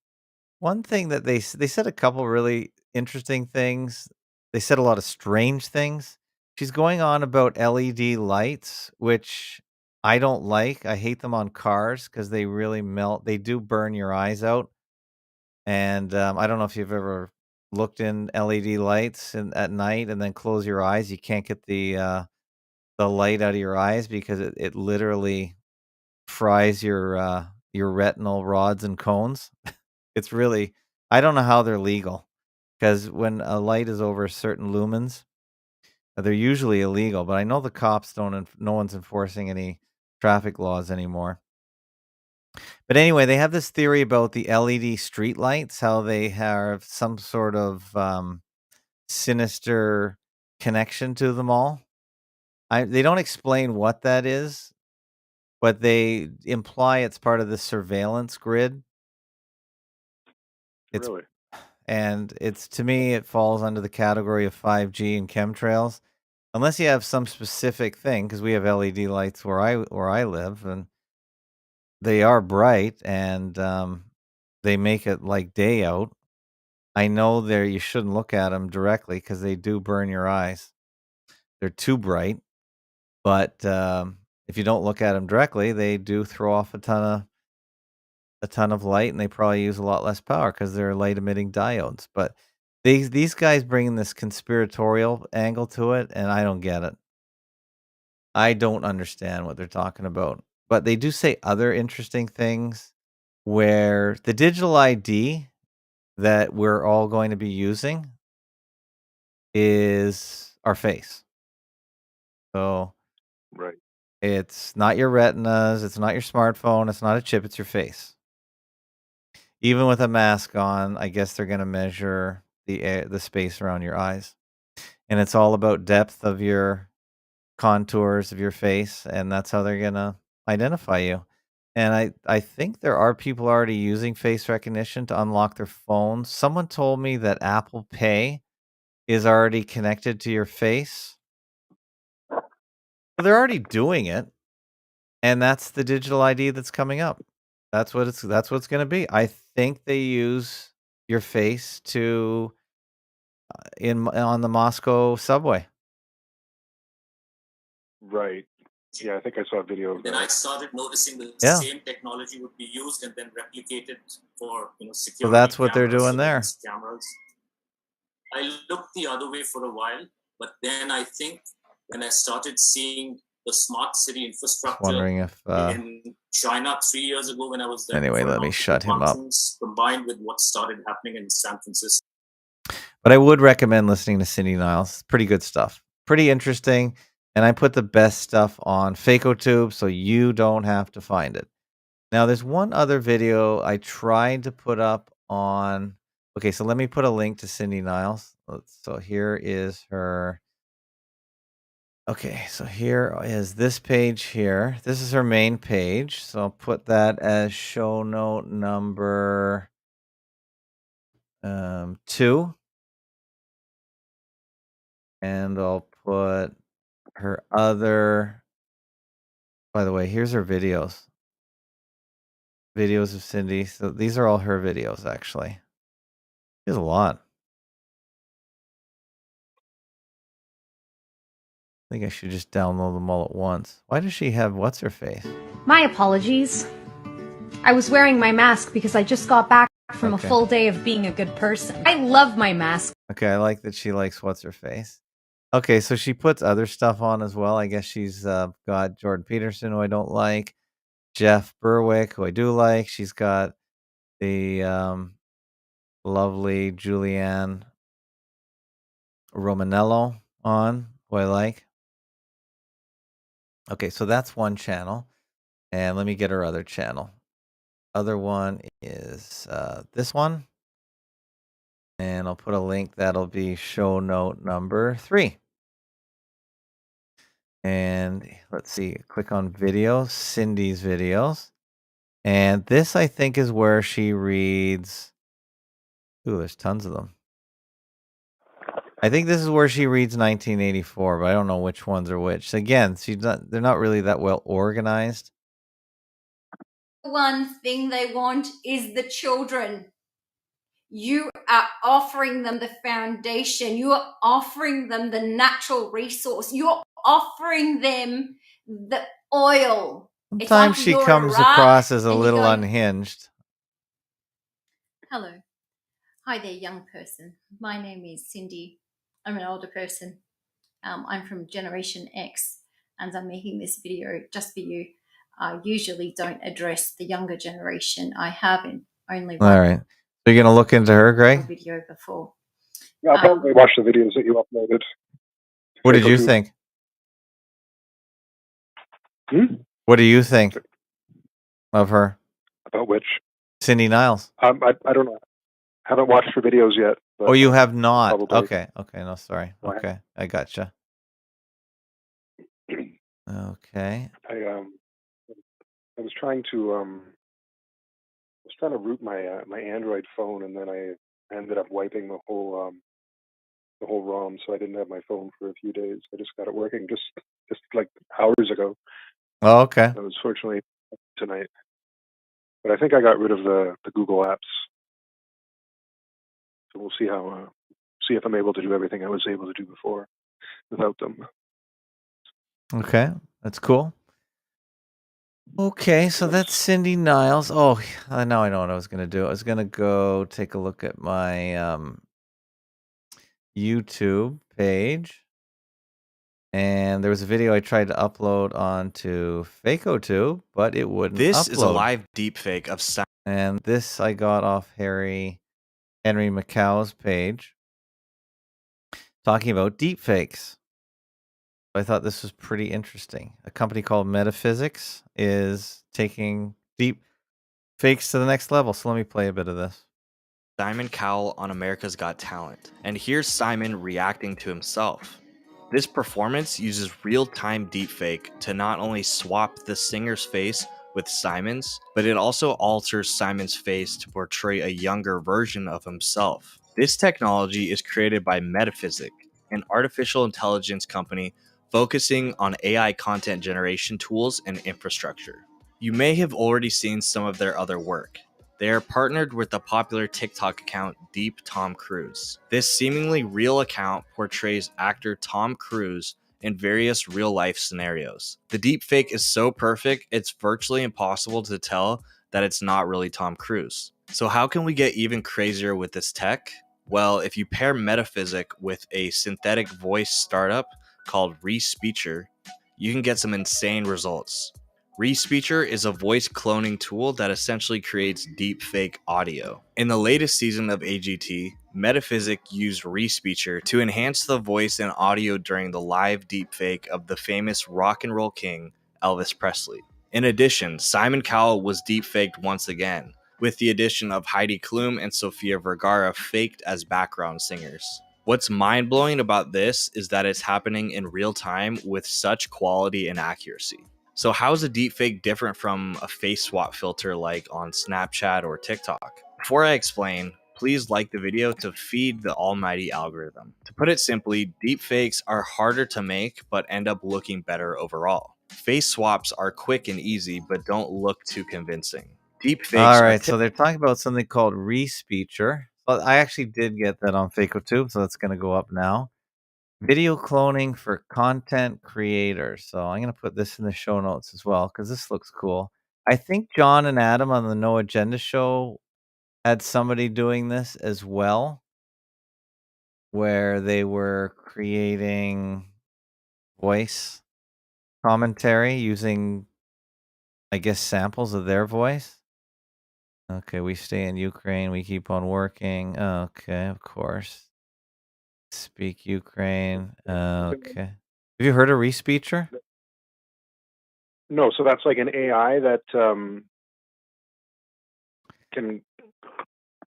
One thing that they said a couple really interesting things. They said a lot of strange things. She's going on about LED lights, which I don't like. I hate them on cars because they really melt. They do burn your eyes out. And I don't know if you've ever looked in LED lights at night and then close your eyes. You can't get the light out of your eyes because it literally fries your retinal rods and cones. It's really I don't know how they're legal because when a light is over certain lumens, they're usually illegal. But I know the cops don't. No one's enforcing any traffic laws anymore. But anyway, they have this theory about the LED street lights, how they have some sort of sinister connection to them all. They don't explain what that is, but they imply it's part of the surveillance grid. It's Really? and it's to me it falls under the category of 5G and chemtrails, unless you have some specific thing. Because we have LED lights where I live, and they are bright, and they make it like day out. I know there you shouldn't look at them directly because they do burn your eyes. They're too bright, but if you don't look at them directly, they do throw off a ton of light, and they probably use a lot less power because they're light emitting diodes. But these guys bringing this conspiratorial angle to it, and I don't get it. I don't understand what they're talking about. But they do say other interesting things where the digital ID that we're all going to be using is our face. So Right. it's not your retinas, it's not your smartphone, it's not a chip, it's your face. Even with a mask on, I guess they're going to measure the space around your eyes. And it's all about depth of your contours of your face, and that's how they're going to identify you. And I think there are people already using face recognition to unlock their phones. Someone told me that Apple Pay is already connected to your face. So they're already doing it, and that's the digital ID that's coming up. That's what it's going to be. I think they use your face to on the Moscow subway. Right. Yeah, I think I saw a video of Then that. I started noticing the Yeah. same technology would be used and then replicated for security. So that's what they're cameras, doing there. surveillance cameras. I looked the other way for a while, but then I think when I started seeing the smart city infrastructure Wondering if in China 3 years ago when I was there. Anyway, for let me an shut him up. conference, combined with what started happening in San Francisco. But I would recommend listening to Cindy Niles. Pretty good stuff. Pretty interesting. And I put the best stuff on Fakeotube so you don't have to find it. Now, there's one other video I tried to put up on. Okay, so let me put a link to Cindy Niles. So here is her. Okay, so here is this page here. This is her main page. So I'll put that as show note number 2. And I'll put her other. By the way, here's her videos. Videos of Cindy. So these are all her videos, actually. There's a lot. I think I should just download them all at once. Why does she have what's her face? My apologies. I was wearing my mask because I just got back from a full day of being a good person. I love my mask. Okay, I like that she likes what's her face. Okay, so she puts other stuff on as well. I guess she's got Jordan Peterson, who I don't like, Jeff Berwick, who I do like. She's got the lovely Julianne Romanello on, who I like. Okay, so that's one channel. And let me get her other channel. Other one is this one. And I'll put a link. That'll be show note number 3. And let's see, click on videos, Cindy's videos. And this, I think, is where she reads. Ooh, there's tons of them. I think this is where she reads 1984, but I don't know which ones are which. Again, they're not really that well organized. One thing they want is the children. You are offering them the foundation. You are offering them the natural resource. You're offering them the oil. Sometimes she comes across as a little unhinged. Hello. Hi there, young person. My name is Cindy. I'm an older person. I'm from Generation X, and I'm making this video just for you. I usually don't address the younger generation. I haven't only All right. So you're going to look into her, Greg? video before. Yeah, I'll probably watch the videos that you uploaded. What did you Fakeologist. think? What do you think of her? About which? Cindy Niles. I don't know. Haven't watched her videos yet. But, Oh, you have not? probably. Okay. No, sorry. Okay, I gotcha. Okay. I was trying to root my my Android phone, and then I ended up wiping the whole ROM, so I didn't have my phone for a few days. I just got it working just like hours ago. Oh, okay. That was fortunately tonight. But I think I got rid of the Google apps, so we'll see how see if I'm able to do everything I was able to do before without them. Okay, that's cool. Okay, so that's Cindy Niles. Oh, now I know what I was gonna do. I was gonna go take a look at my YouTube page, and there was a video I tried to upload onto Fakeotube, but it wouldn't This upload. is a live deepfake of And this I got off Henry Macau's page, talking about deepfakes. I thought this was pretty interesting. A company called Metaphysics is taking deep fakes to the next level. So let me play a bit of this. Simon Cowell on America's Got Talent. And here's Simon reacting to himself. This performance uses real-time deepfake to not only swap the singer's face with Simon's, but it also alters Simon's face to portray a younger version of himself. This technology is created by Metaphysic, an artificial intelligence company focusing on AI content generation tools and infrastructure. You may have already seen some of their other work. They are partnered with the popular TikTok account Deep Tom Cruise. This seemingly real account portrays actor Tom Cruise in various real-life scenarios. The deepfake is so perfect, it's virtually impossible to tell that it's not really Tom Cruise. So how can we get even crazier with this tech? Well, if you pair Metaphysic with a synthetic voice startup called Respeecher, you can get some insane results. Respeecher is a voice cloning tool that essentially creates deepfake audio. In the latest season of AGT, Metaphysic used Respeecher to enhance the voice and audio during the live deepfake of the famous rock and roll king, Elvis Presley. In addition, Simon Cowell was deepfaked once again, with the addition of Heidi Klum and Sofia Vergara faked as background singers. What's mind-blowing about this is that it's happening in real time with such quality and accuracy. So how is a deepfake different from a face swap filter like on Snapchat or TikTok? Before I explain, please like the video to feed the almighty algorithm. To put it simply, deepfakes are harder to make but end up looking better overall. Face swaps are quick and easy but don't look too convincing. Deepfakes All right, so they're talking about something called Respeecher. Well, I actually did get that on Fakeotube, so that's going to go up now. Video cloning for content creators. So I'm going to put this in the show notes as well because this looks cool. I think John and Adam on the No Agenda show had somebody doing this as well, where they were creating voice commentary using, I guess, samples of their voice. Okay, we stay in Ukraine. We keep on working. Okay, of course. Speak Ukraine. Okay. Have you heard of Respeecher? No, so that's like an AI that can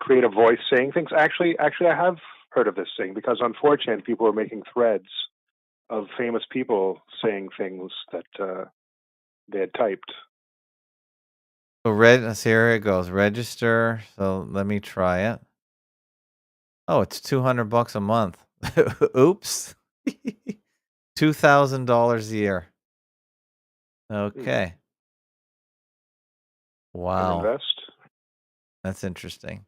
create a voice saying things. Actually, I have heard of this thing because on 4chan people were making threads of famous people saying things that they had typed. So here it goes. Register. So let me try it. Oh, it's $200 a month. Oops. $2,000 a year. Okay. Wow. And invest. That's interesting.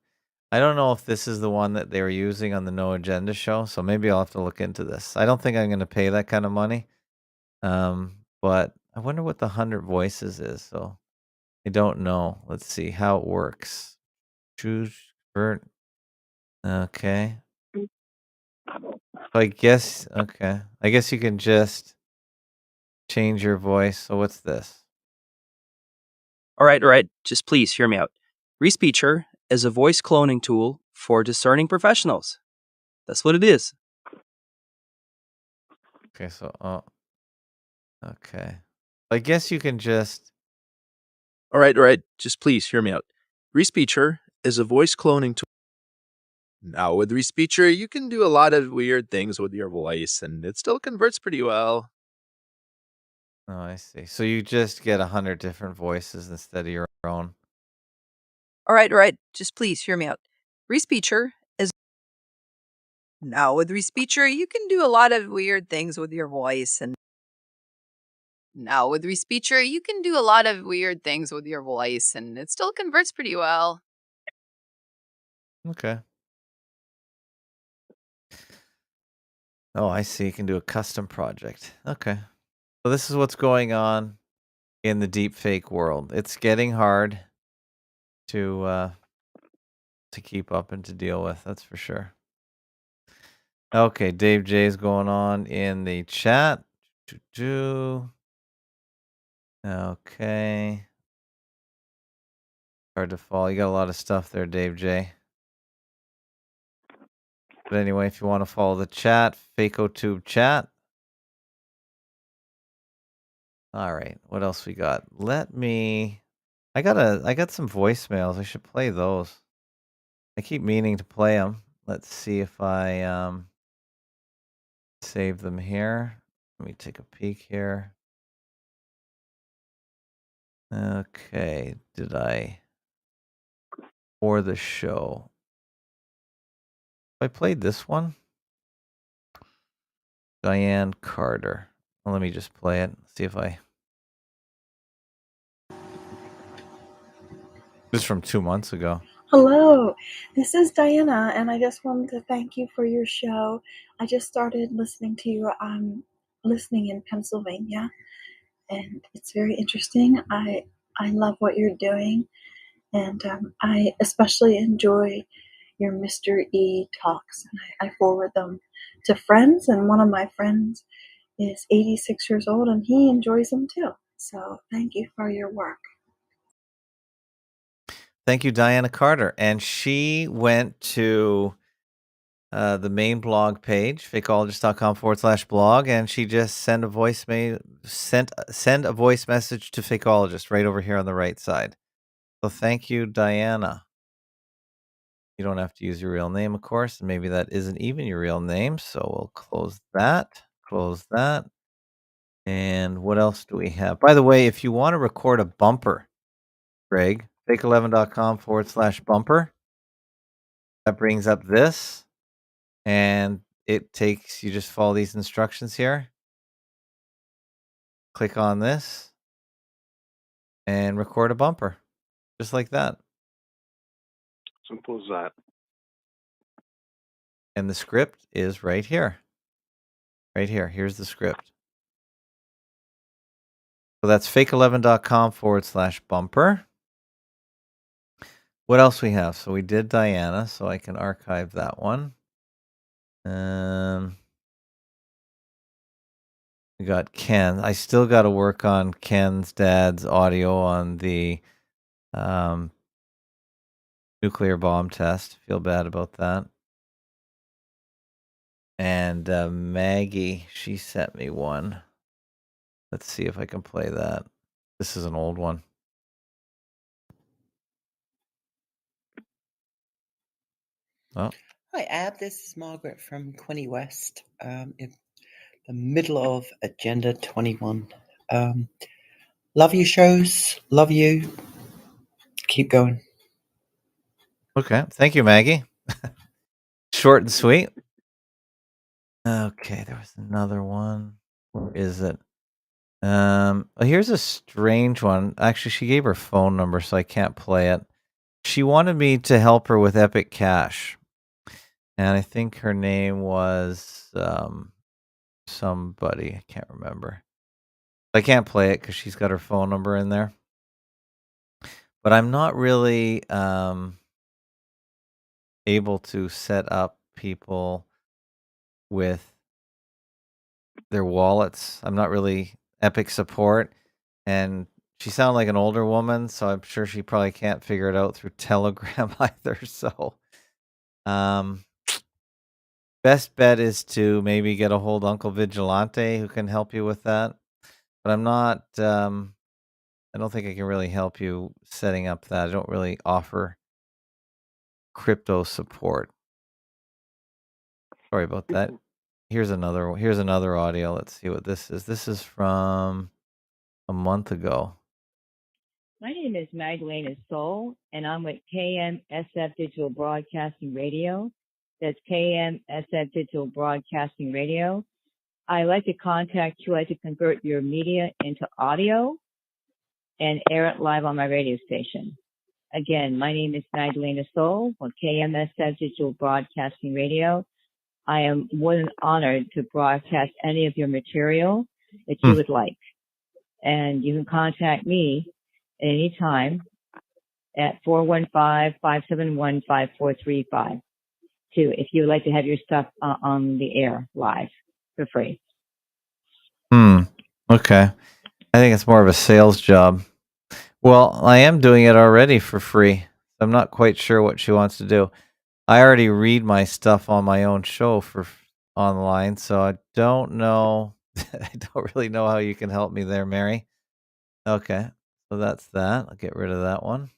I don't know if this is the one that they were using on the No Agenda show, so maybe I'll have to look into this. I don't think I'm going to pay that kind of money. But I wonder what the 100 voices is. So I don't know. Let's see how it works. Choose Bert. Okay. I guess okay. I guess you can just change your voice. So what's this? All right. Just please hear me out. Respeecher is a voice cloning tool for discerning professionals. That's what it is. Okay, so okay. I guess you can just All right. Just please hear me out. Respeecher is a voice cloning tool. Now, with Respeecher, you can do a lot of weird things with your voice, and it still converts pretty well. Oh, I see. So you just get 100 different voices instead of your own. All right. Just please hear me out. Respeecher is now with Respeecher, you can do a lot of weird things with your voice, and now with Respeecher, you can do a lot of weird things with your voice, and it still converts pretty well. Okay. Oh, I see. You can do a custom project. Okay. So this is what's going on in the deepfake world. It's getting hard to keep up and to deal with. That's for sure. Okay, Dave J's going on in the chat. Okay. Hard to follow. You got a lot of stuff there, Dave J. But anyway, if you want to follow the chat, FakeoTube chat. All right. What else we got? I got some voicemails. I should play those. I keep meaning to play them. Let's see if I save them here. Let me take a peek here. Okay, did I for the show? I played this one. Diane Carter. Well, let me just play it. See if I. This is from 2 months ago. Hello, this is Diana, and I just wanted to thank you for your show. I just started listening to you. I'm listening in Pennsylvania, and it's very interesting. I love what you're doing, and I especially enjoy your Mr. E talks, and I forward them to friends, and one of my friends is 86 years old, and he enjoys them too. So thank you for your work. Thank you, Diana Carter. And she went to the main blog page, fakeologist.com/blog, and she just sent a voice send a voice message to Fakeologist right over here on the right side. So thank you, Diana. You don't have to use your real name, of course, and maybe that isn't even your real name. So we'll close that. And what else do we have? By the way, if you want to record a bumper, Greg, fake11.com/bumper. That brings up this, and you just follow these instructions here. Click on this and record a bumper, just like that. Simple as that. And the script is right here. Right here. Here's the script. So that's fake11.com/bumper. What else we have? So we did Diana, so I can archive that one. We got Ken. I still got to work on Ken's dad's audio on the nuclear bomb test. Feel bad about that. And Maggie, she sent me one. Let's see if I can play that. This is an old one. Oh. Hi, Ab. This is Margaret from Quinny West, in the middle of Agenda 21. Love your shows. Love you. Keep going. Okay. Thank you, Maggie. Short and sweet. Okay, there was another one. Where is it? Here's a strange one. Actually, she gave her phone number, so I can't play it. She wanted me to help her with Epic Cash. And I think her name was somebody. I can't remember. I can't play it because she's got her phone number in there. But I'm not really able to set up people with their wallets. I'm not really Epic support. And she sounded like an older woman, so I'm sure she probably can't figure it out through Telegram either. So best bet is to maybe get a hold of Uncle Vigilante who can help you with that. But I'm not. I don't think I can really help you setting up that. I don't really offer crypto support. Sorry about that. Here's another audio. Let's see what this is. This is from a month ago. My name is Magdalena Soul, and I'm with KMSF Digital Broadcasting Radio. That's KMSF Digital Broadcasting Radio. I'd like to contact you. I'd like to convert your media into audio and air it live on my radio station. Again, my name is Magdalena Soul with KMSF Digital Broadcasting Radio. I am more than honored to broadcast any of your material that you would like. And you can contact me at any time at 415-571-5435 if you would like to have your stuff on the air live for free. Okay. I think it's more of a sales job. Well, I am doing it already for free. I'm not quite sure what she wants to do. I already read my stuff on my own show for online, so I don't know. I don't really know how you can help me there, Mary. Okay. So that's that. I'll get rid of that one.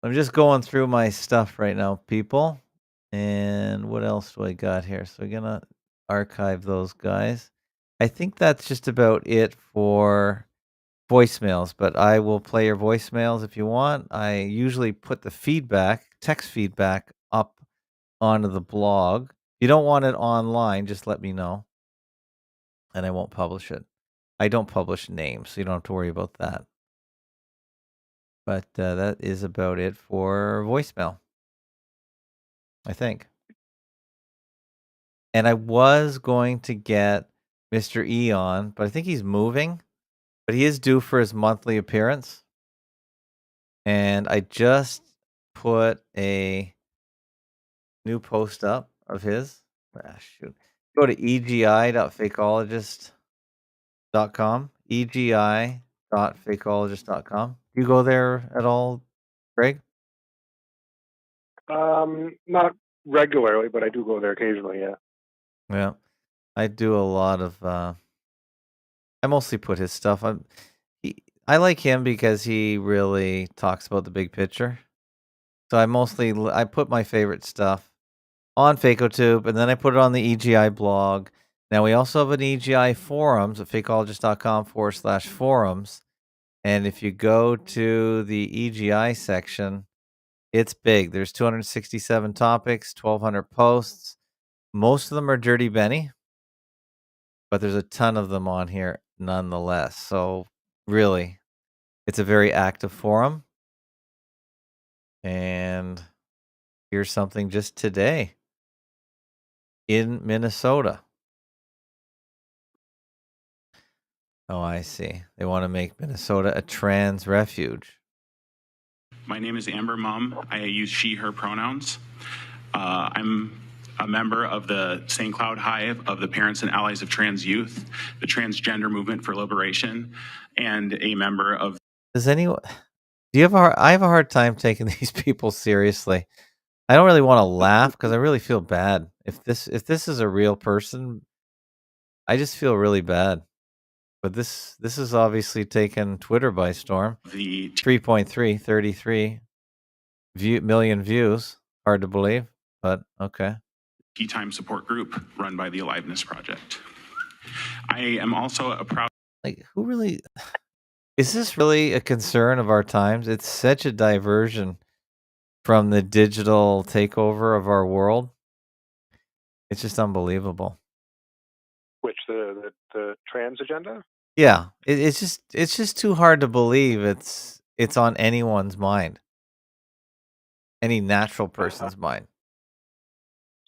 I'm just going through my stuff right now, people. And what else do I got here? So I'm going to archive those guys. I think that's just about it for voicemails, but I will play your voicemails if you want. I usually put the text feedback up onto the blog. If you don't want it online, just let me know and I won't publish it. I don't publish names, so you don't have to worry about that. But that is about it for voicemail, I think. And I was going to get Mr. E on, but I think he's moving. But he is due for his monthly appearance. And I just put a new post up of his. Shoot. Go to egi.fakeologist.com. egi.fakeologist.com. Do you go there at all, Greg? Not regularly, but I do go there occasionally. Yeah. Yeah, I do a lot of. I mostly put his stuff on. I like him because he really talks about the big picture. So I put my favorite stuff on Fakeotube, and then I put it on the EGI blog. Now we also have an EGI forums at fakeologist.com/forums. And if you go to the EGI section, it's big. There's 267 topics, 1,200 posts. Most of them are Dirty Benny, but there's a ton of them on here nonetheless. So really, it's a very active forum. And here's something just today in Minnesota. Oh, I see. They want to make Minnesota a trans refuge. My name is Amber Mum. I use she, her pronouns. I'm a member of the St. Cloud Hive of the Parents and Allies of Trans Youth, the Transgender Movement for Liberation, and a member of... I have a hard time taking these people seriously. I don't really want to laugh because I really feel bad. If this is a real person, I just feel really bad. But this is obviously taken Twitter by storm. The 33 million views. Hard to believe, but okay. Tea Time support group run by the Aliveness Project. I am also a proud... Who really... Is this really a concern of our times? It's such a diversion from the digital takeover of our world. It's just unbelievable. Which the trans agenda? Yeah, it's just too hard to believe it's on anyone's mind, any natural person's mind.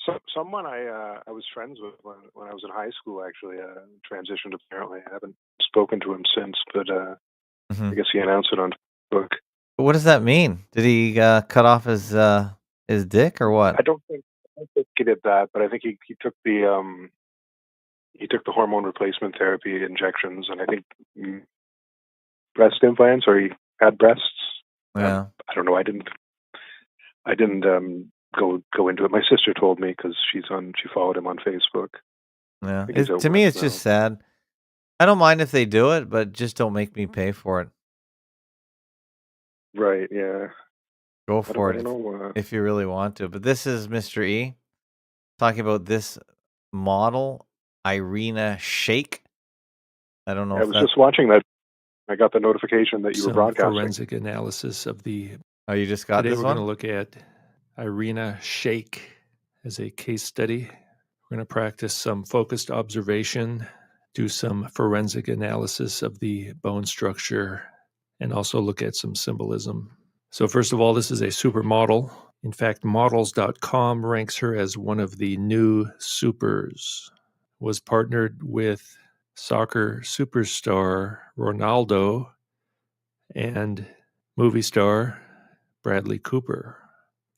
So someone I was friends with when I was in high school actually transitioned. Apparently, I haven't spoken to him since, but I guess he announced it on Facebook. What does that mean? Did he cut off his dick or what? I don't think he did that, but I think he took the hormone replacement therapy injections, and I think breast implants, or he had breasts. Yeah. I don't know. I didn't go into it. My sister told me because she followed him on Facebook. Yeah. I think he's To over me, it it's now. just sad. I don't mind if they do it, but just don't make me pay for it. Right, yeah. Go I for it don't know. if you really want to. But this is Mr. E talking about this model, Irina Shayk. I don't know I if was that. just watching that. I got the notification that you were Some broadcasting. forensic analysis of the. Oh, you just got Today this we're one? going to look at Irina Shayk as a case study. We're going to practice some focused observation, do some forensic analysis of the bone structure, and also look at some symbolism. So first of all, this is a supermodel. In fact, models.com ranks her as one of the new supers. Was partnered with soccer superstar Ronaldo and movie star Bradley Cooper.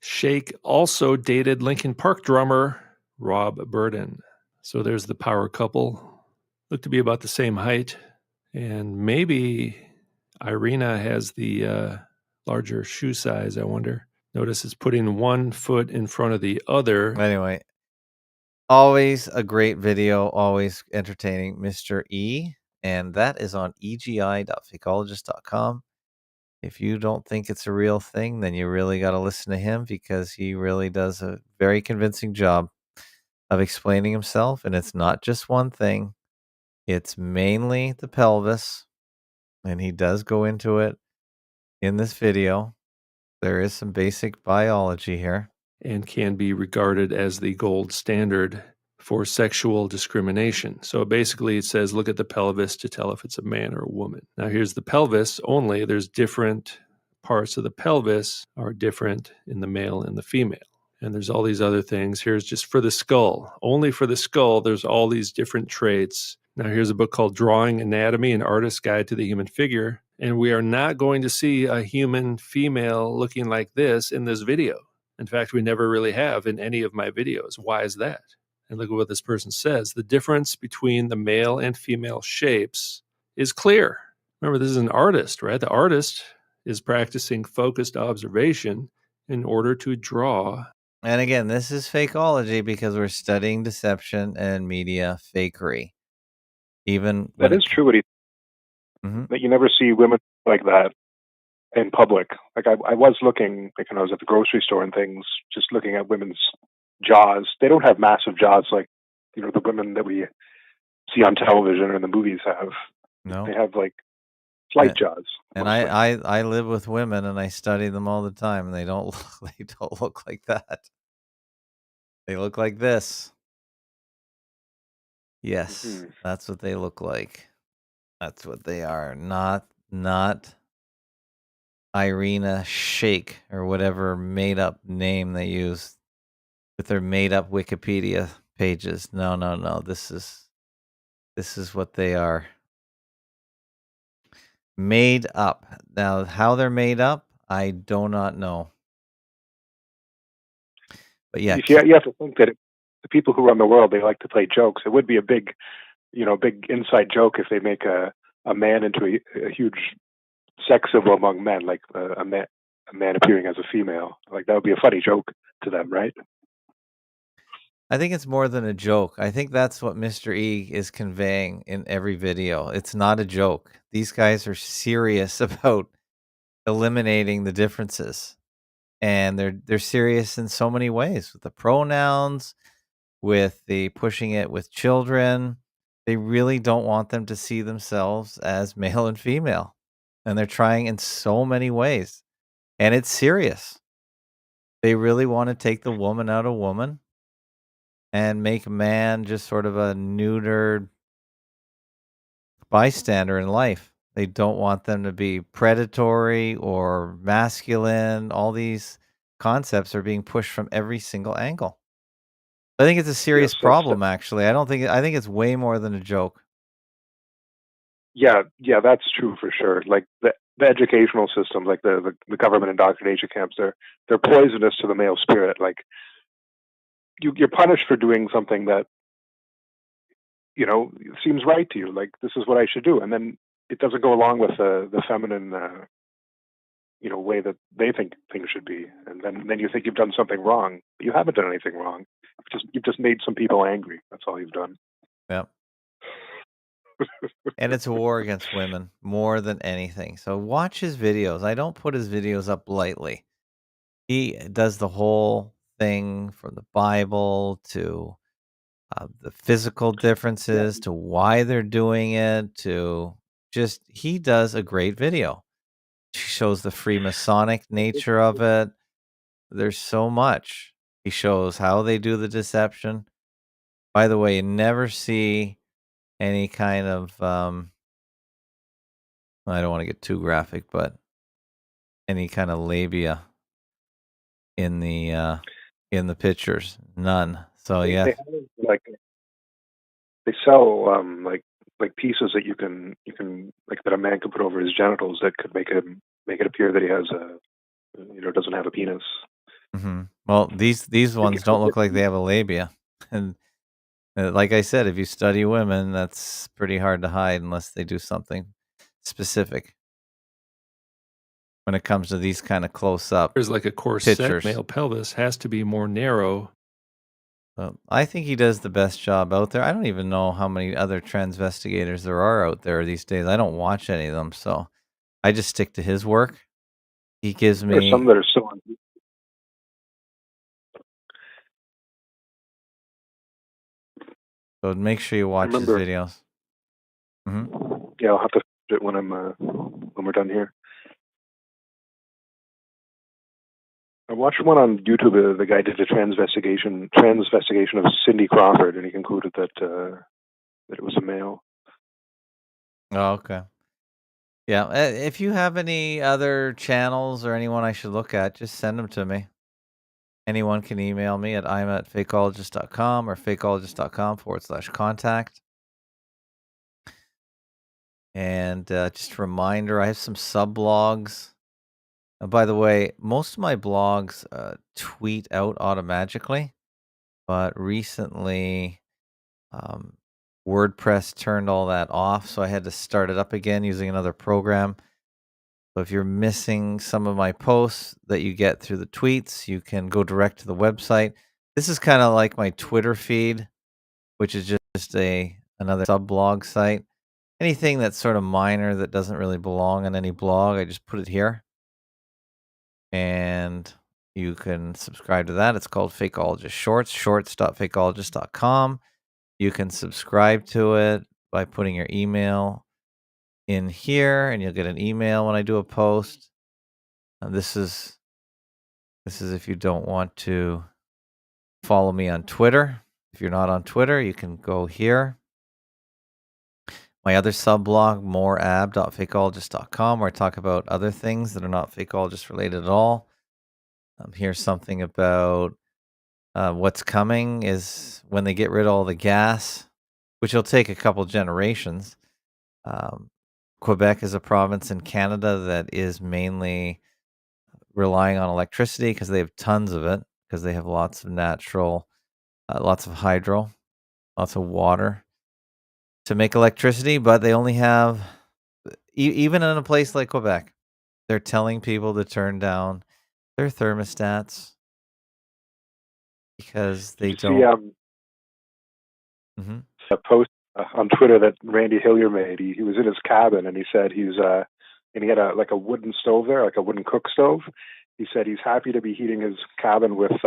Shayk also dated Linkin Park drummer Rob Burden. So there's the power couple. Look to be about the same height. And maybe Irina has the larger shoe size, I wonder. Notice it's putting one foot in front of the other. Anyway, always a great video, always entertaining, Mr. E. And that is on egi.fakeologist.com. If you don't think it's a real thing, then you really got to listen to him because he really does a very convincing job of explaining himself. And it's not just one thing, it's mainly the pelvis. And he does go into it in this video. There is some basic biology here. And can be regarded as the gold standard for sexual discrimination. So basically it says, look at the pelvis to tell if it's a man or a woman. Now here's the pelvis only. There's different parts of the pelvis are different in the male and the female. And there's all these other things. Here's just for the skull. Only for the skull, there's all these different traits. Now here's a book called Drawing Anatomy, an Artist's Guide to the Human Figure. And we are not going to see a human female looking like this in this video. In fact, we never really have in any of my videos. Why is that? And look at what this person says. The difference between the male and female shapes is clear. Remember, this is an artist, right? The artist is practicing focused observation in order to draw. And again, this is fakeology because we're studying deception and media fakery. Even when That is true. What that you never see women like that in public. Like I was looking, like when I was at the grocery store and things, just looking at women's jaws. They don't have massive jaws like, the women that we see on television or in the movies have. No. They have like slight jaws. And I live with women and I study them all the time and they don't look like that. They look like this. Yes, that's what they look like. That's what they are. Not Irina Shayk or whatever made up name they use with their made up Wikipedia pages. No. This is what they are. Made up. Now, how they're made up, I do not know. But yeah, you have to think that the people who run the world, they like to play jokes. It would be a big inside joke if they make a man into a huge sex symbol among men, like a man appearing as a female. Like that would be a funny joke to them, right? I think it's more than a joke. I think that's what Mr. E is conveying in every video. It's not a joke. These guys are serious about eliminating the differences. And they're serious in so many ways with the pronouns, with the pushing it with children. They really don't want them to see themselves as male and female. And they're trying in so many ways. And it's serious. They really want to take the woman out of woman and make man just sort of a neutered bystander in life. They don't want them to be predatory or masculine. All these concepts are being pushed from every single angle. I think it's a serious problem, actually. I think it's way more than a joke. Yeah, that's true for sure. Like the educational systems, like the government indoctrination camps, they're poisonous to the male spirit. Like you're punished for doing something that seems right to you. Like this is what I should do, and then it doesn't go along with the feminine way that they think things should be, and then you think you've done something wrong, but you haven't done anything wrong. You've just made some people angry. That's all you've done. Yep. And it's a war against women more than anything. So watch his videos. I don't put his videos up lightly. He does the whole thing from the Bible to the physical differences to why they're doing it to just he does a great video. He shows the Freemasonic nature of it. There's so much. He shows how they do the deception. By the way, you never see any kind of I don't want to get too graphic, but any kind of labia in the pictures. None. So They yeah. have, like they sell like pieces that you can like that a man can put over his genitals that could make it appear that he has doesn't have a penis. Well, these ones don't look like they have a labia, and like I said, if you study women, that's pretty hard to hide unless they do something specific. When it comes to these kind of close up There's like a corset. pictures, Male pelvis has to be more narrow. I think he does the best job out there. I don't even know how many other transvestigators there are out there these days. I don't watch any of them, so I just stick to his work. He gives There's some me. that are still on. So make sure you watch his videos. Yeah, I'll have to do it when we're done here. I watched one on YouTube. The guy did a transvestigation of Cindy Crawford, and he concluded that it was a male. Oh, okay. Yeah, if you have any other channels or anyone I should look at, just send them to me. Anyone can email me at im@fakeologist.com or fakeologist.com/contact. And just a reminder, I have some sub-blogs. By the way, most of my blogs tweet out automatically, but recently WordPress turned all that off, so I had to start it up again using another program. So if you're missing some of my posts that you get through the tweets, you can go direct to the website. This is kind of like my Twitter feed, which is just another sub-blog site. Anything that's sort of minor that doesn't really belong on any blog, I just put it here. And you can subscribe to that. It's called Fakeologist Shorts, shorts.fakeologist.com. You can subscribe to it by putting your email in here, and you'll get an email when I do a post. This is if you don't want to follow me on Twitter. If you're not on Twitter, you can go here. My other sub-blog, moreab.fakeologist.com, where I talk about other things that are not fakeologist related at all. Here's something about what's coming is when they get rid of all the gas, which will take a couple generations. Quebec is a province in Canada that is mainly relying on electricity because they have tons of it, because they have lots of natural, lots of hydro, lots of water to make electricity, but they only have, even in a place like Quebec, they're telling people to turn down their thermostats because they don't. See, a post on Twitter that Randy Hillier made. He was in his cabin, and he said and he had a wooden stove there, like a wooden cook stove. He said he's happy to be heating his cabin with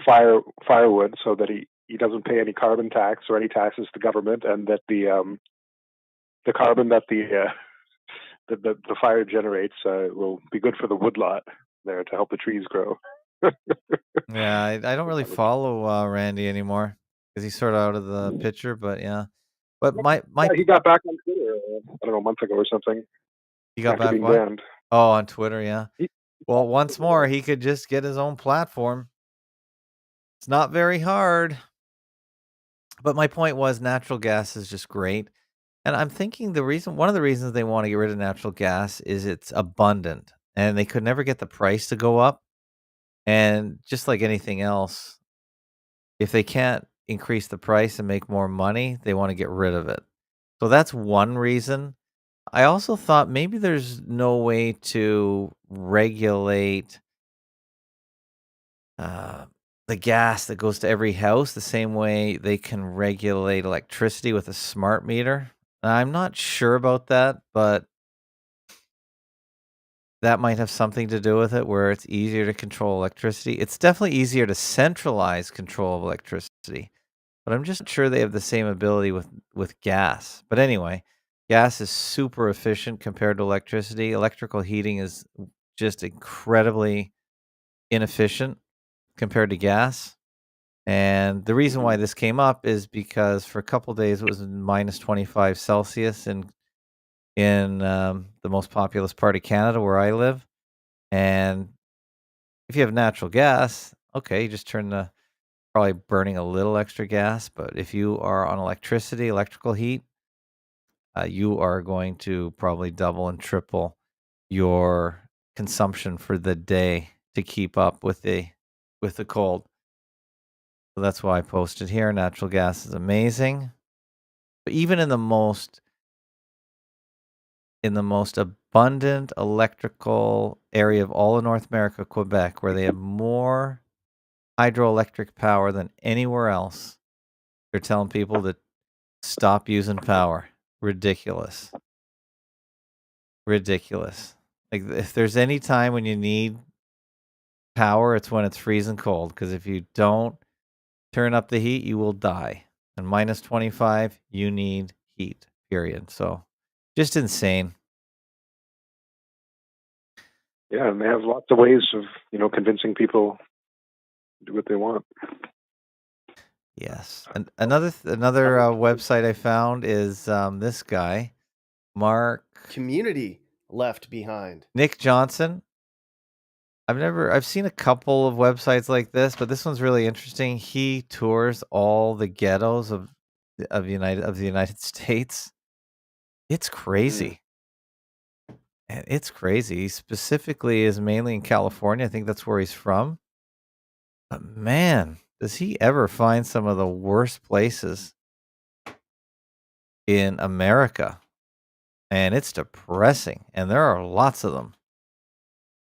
firewood, so that he doesn't pay any carbon tax or any taxes to government, and that the carbon that the fire generates will be good for the woodlot there to help the trees grow. Yeah, I don't really follow Randy anymore because he's sort of out of the picture. But yeah, but he got back on Twitter. I don't know, a month ago or something. He got after back being what? banned. Oh, on Twitter, yeah. Well, once more, he could just get his own platform. It's not very hard. But my point was natural gas is just great. And I'm thinking one of the reasons they want to get rid of natural gas is it's abundant and they could never get the price to go up. And just like anything else, if they can't increase the price and make more money, they want to get rid of it. So that's one reason. I also thought maybe there's no way to regulate the gas that goes to every house the same way they can regulate electricity with a smart meter. I'm not sure about that, but that might have something to do with it where it's easier to control electricity. It's definitely easier to centralize control of electricity, but I'm just not sure they have the same ability with gas. But anyway, gas is super efficient compared to electricity. Electrical heating is just incredibly inefficient compared to gas. And the reason why this came up is because for a couple days it was minus 25 Celsius in the most populous part of Canada where I live. And if you have natural gas, okay, you just turn the probably burning a little extra gas. But if you are on electricity, electrical heat, you are going to probably double and triple your consumption for the day to keep up with the cold. So that's why I posted here. Natural gas is amazing. But even in the most abundant electrical area of all of North America, Quebec, where they have more hydroelectric power than anywhere else, they're telling people to stop using power. Ridiculous. Ridiculous. Like, if there's any time when you need power, it's when it's freezing cold, because if you don't turn up the heat, you will die. And minus 25, you need heat, period. So just insane. Yeah, and they have lots of ways of, convincing people to do what they want. Yes. And another website I found is this guy, Mark Community left behind. Nick Johnson. I've seen a couple of websites like this, but this one's really interesting. He tours all the ghettos of the United States. It's crazy. And it's crazy. He specifically is mainly in California. I think that's where he's from. But man, does he ever find some of the worst places in America? And it's depressing. And there are lots of them.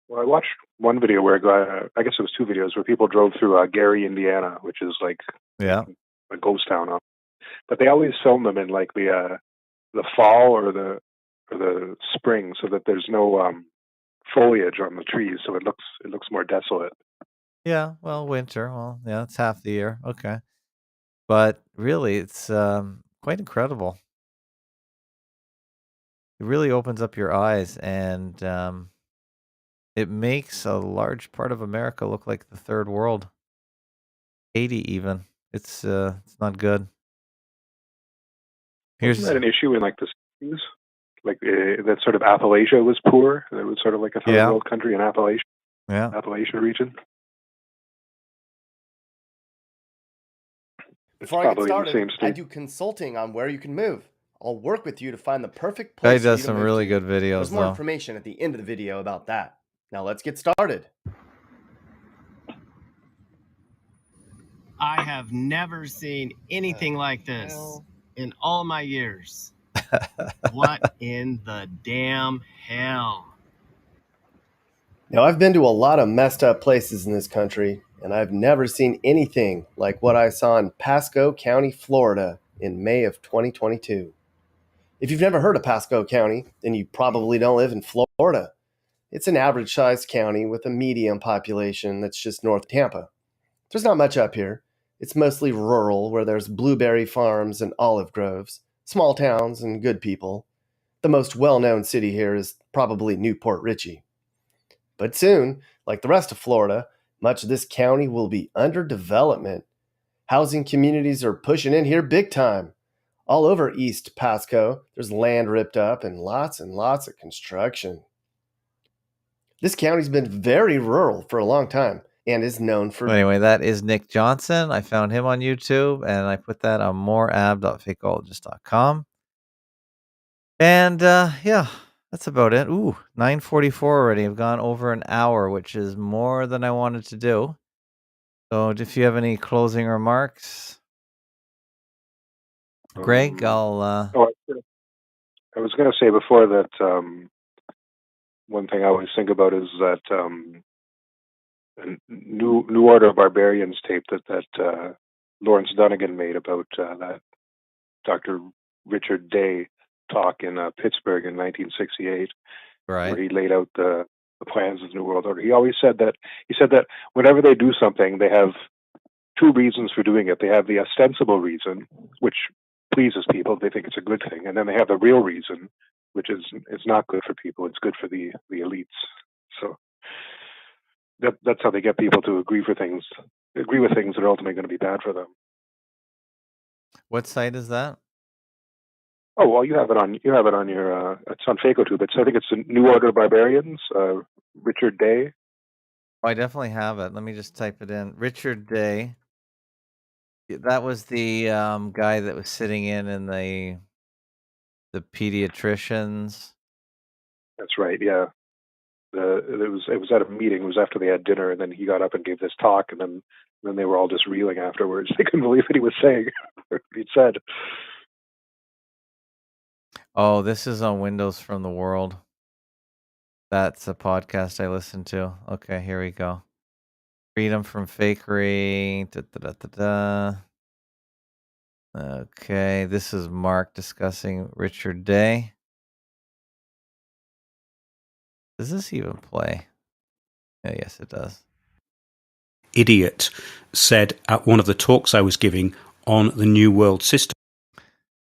Well, I watched one video where I guess it was two videos where people drove through Gary, Indiana, which is like Yeah. a ghost town. But they always film them in like the fall or the spring, so that there's no foliage on the trees, so it looks more desolate. Yeah, well, winter. Well, yeah, it's half the year. Okay. But really, it's quite incredible. It really opens up your eyes, and it makes a large part of America look like the third world. 80 even. It's not good. Isn't that an issue in like the 60s? Like that sort of Appalachia was poor. It was sort of like a third world country in Appalachia. Yeah. Appalachia region. Before I get started, I do consulting on where you can move. I'll work with you to find the perfect place. Guy does some really good videos. There's more information at the end of the video about that. Now let's get started. I have never seen anything like this in all my years. What in the damn hell? Now, I've been to a lot of messed up places in this country, and I've never seen anything like what I saw in Pasco County, Florida in May of 2022. If you've never heard of Pasco County, then you probably don't live in Florida. It's an average-sized county with a medium population that's just north of Tampa. There's not much up here. It's mostly rural, where there's blueberry farms and olive groves, small towns and good people. The most well-known city here is probably Newport Richey. But soon, like the rest of Florida, much of this county will be under development. Housing communities are pushing in here big time. All over East Pasco, there's land ripped up and lots of construction. This county's been very rural for a long time and is known for... Anyway, that is Nick Johnson. I found him on YouTube, and I put that on moreab.fakeologist.com. And yeah, that's about it. Ooh, 9:44 already. I've gone over an hour, which is more than I wanted to do. So if you have any closing remarks, Greg, I'll... I was going to say before that one thing I always think about is that New Order of Barbarians tape that Lawrence Dunnigan made about that Dr. Richard Day talk in Pittsburgh in 1968, Right. where he laid out the plans of the New World Order. He always said that whenever they do something, they have two reasons for doing it. They have the ostensible reason, which pleases people; they think it's a good thing, and then they have the real reason, which is it's not good for people. It's good for the elites. So that's how they get people to agree with things that are ultimately going to be bad for them. What site is that? Oh well, you have it on your it's on Fakeotube. I think it's the New Order of Barbarians. Richard Day. Oh, I definitely have it. Let me just type it in. Richard Day. That was the guy that was sitting in the pediatricians. That's right. Yeah. It was at a meeting. It was after they had dinner, and then he got up and gave this talk, and then they were all just reeling afterwards. They couldn't believe what he was saying, what he'd said. Oh, this is on Windows from the World. That's a podcast I listen to. Okay, here we go. Freedom from fakery. Da, da, da, da, da. Okay, this is Mark discussing Richard Day. Does this even play? Yes, it does. Idiot said at one of the talks I was giving on the New World System.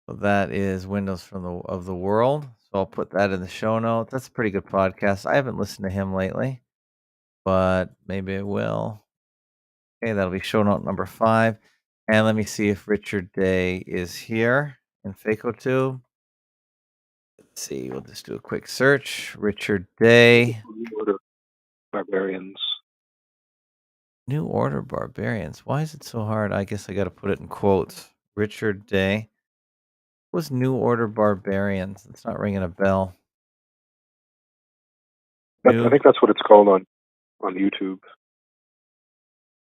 So that is Windows from the World. So I'll put that in the show notes. That's a pretty good podcast. I haven't listened to him lately, but maybe I will. Okay, that'll be show note number 5. And let me see if Richard Day is here in FakeoTube. Let's see. We'll just do a quick search. Richard Day. New Order Barbarians. New Order Barbarians. Why is it so hard? I guess I got to put it in quotes. Richard Day. What was New Order Barbarians? It's not ringing a bell. I think that's what it's called on YouTube.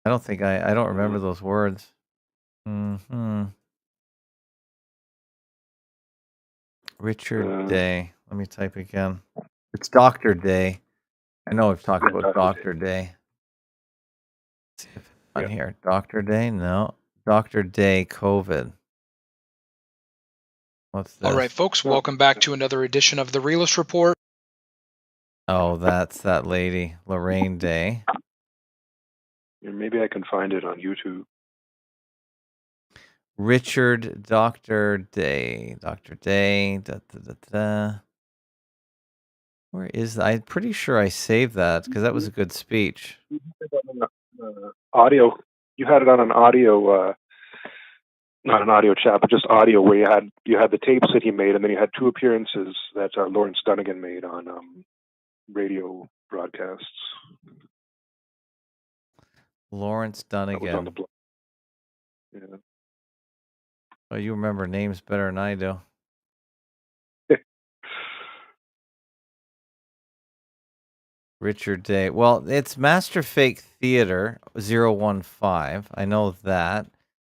I don't think I don't remember those words. Richard Day. Let me type again. It's Dr. Day. I know we've talked about Dr. Day. Let's see if it's on here. Dr. Day? No. Dr. Day COVID. What's this? All right, folks, welcome back to another edition of the Realist Report. Oh, that's that lady, Lorraine Day. Yeah, maybe I can find it on YouTube. Richard Dr. Day. Dr. Day. Da, da, da, da. Where is that? I'm pretty sure I saved that because that was a good speech. Audio. You had it on an audio, not an audio chat, but just audio, where you had the tapes that he made, and then you had 2 appearances that Lawrence Dunnigan made on radio broadcasts. Lawrence Dunnigan. That was on the blog. Yeah. Oh, you remember names better than I do. Richard Day. Well, it's Master Fake Theater 015. I know that.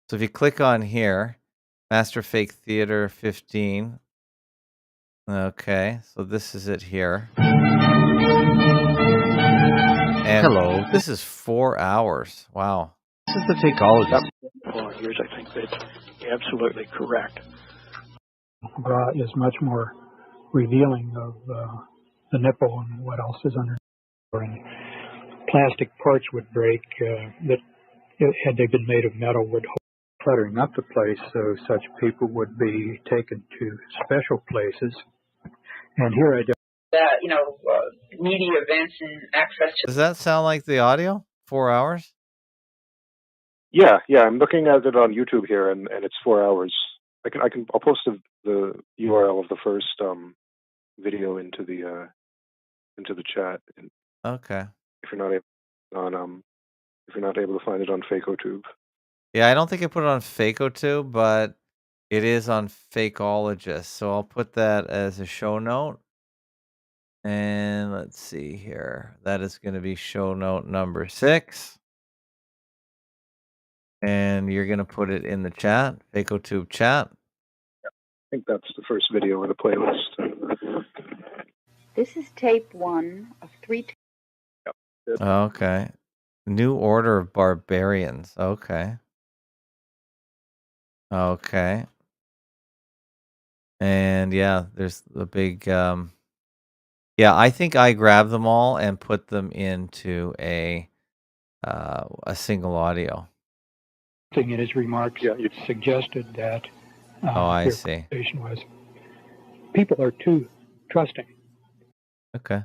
So if you click on here, Master Fake Theater 15. Okay, so this is it here. And hello. This is 4 hours. Wow. This is the Fakeologist. For years, I think that's absolutely correct. Bra is much more revealing of the nipple and what else is under. And plastic parts would break that, had they been made of metal, would hold. Cluttering up the place, so such people would be taken to special places. And here I do. Media events and access to. Does that sound like the audio? 4 hours? Yeah. I'm looking at it on YouTube here, and it's 4 hours. I'll post the URL of the first video into the chat. Okay. If you're not able to find it on FakeoTube. Yeah, I don't think I put it on FakeoTube, but it is on Fakeologist. So I'll put that as a show note. And let's see here. That is going to be show note number 6. And you're going to put it in the chat, FakeoTube chat. think that's the first video of the playlist. This is tape 1 of 3. Okay. New Order of Barbarians. Okay. Okay. And yeah, there's the big yeah, I think I grabbed them all and put them into a single audio. In his remarks, suggested that Oh, I their see. conversation was people are too trusting. Okay.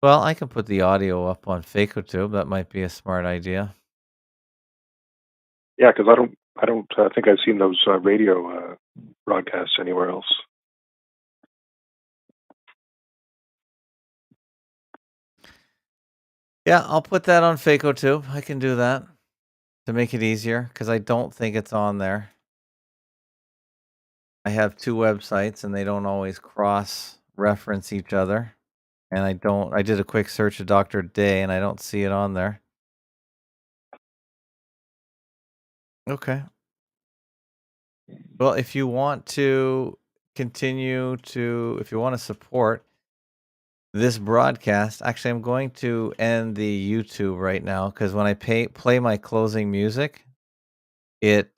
Well, I can put the audio up on Fakeotube. That might be a smart idea. Yeah, because I don't think I've seen those radio broadcasts anywhere else. Yeah, I'll put that on Fakeotube. I can do that to make it easier because I don't think it's on there. I have two websites and they don't always cross-reference each other. And I did a quick search of Dr. Day and I don't see it on there. Okay. Well, if you want to if you want to support this broadcast, actually, I'm going to end the YouTube right now because when I play my closing music, it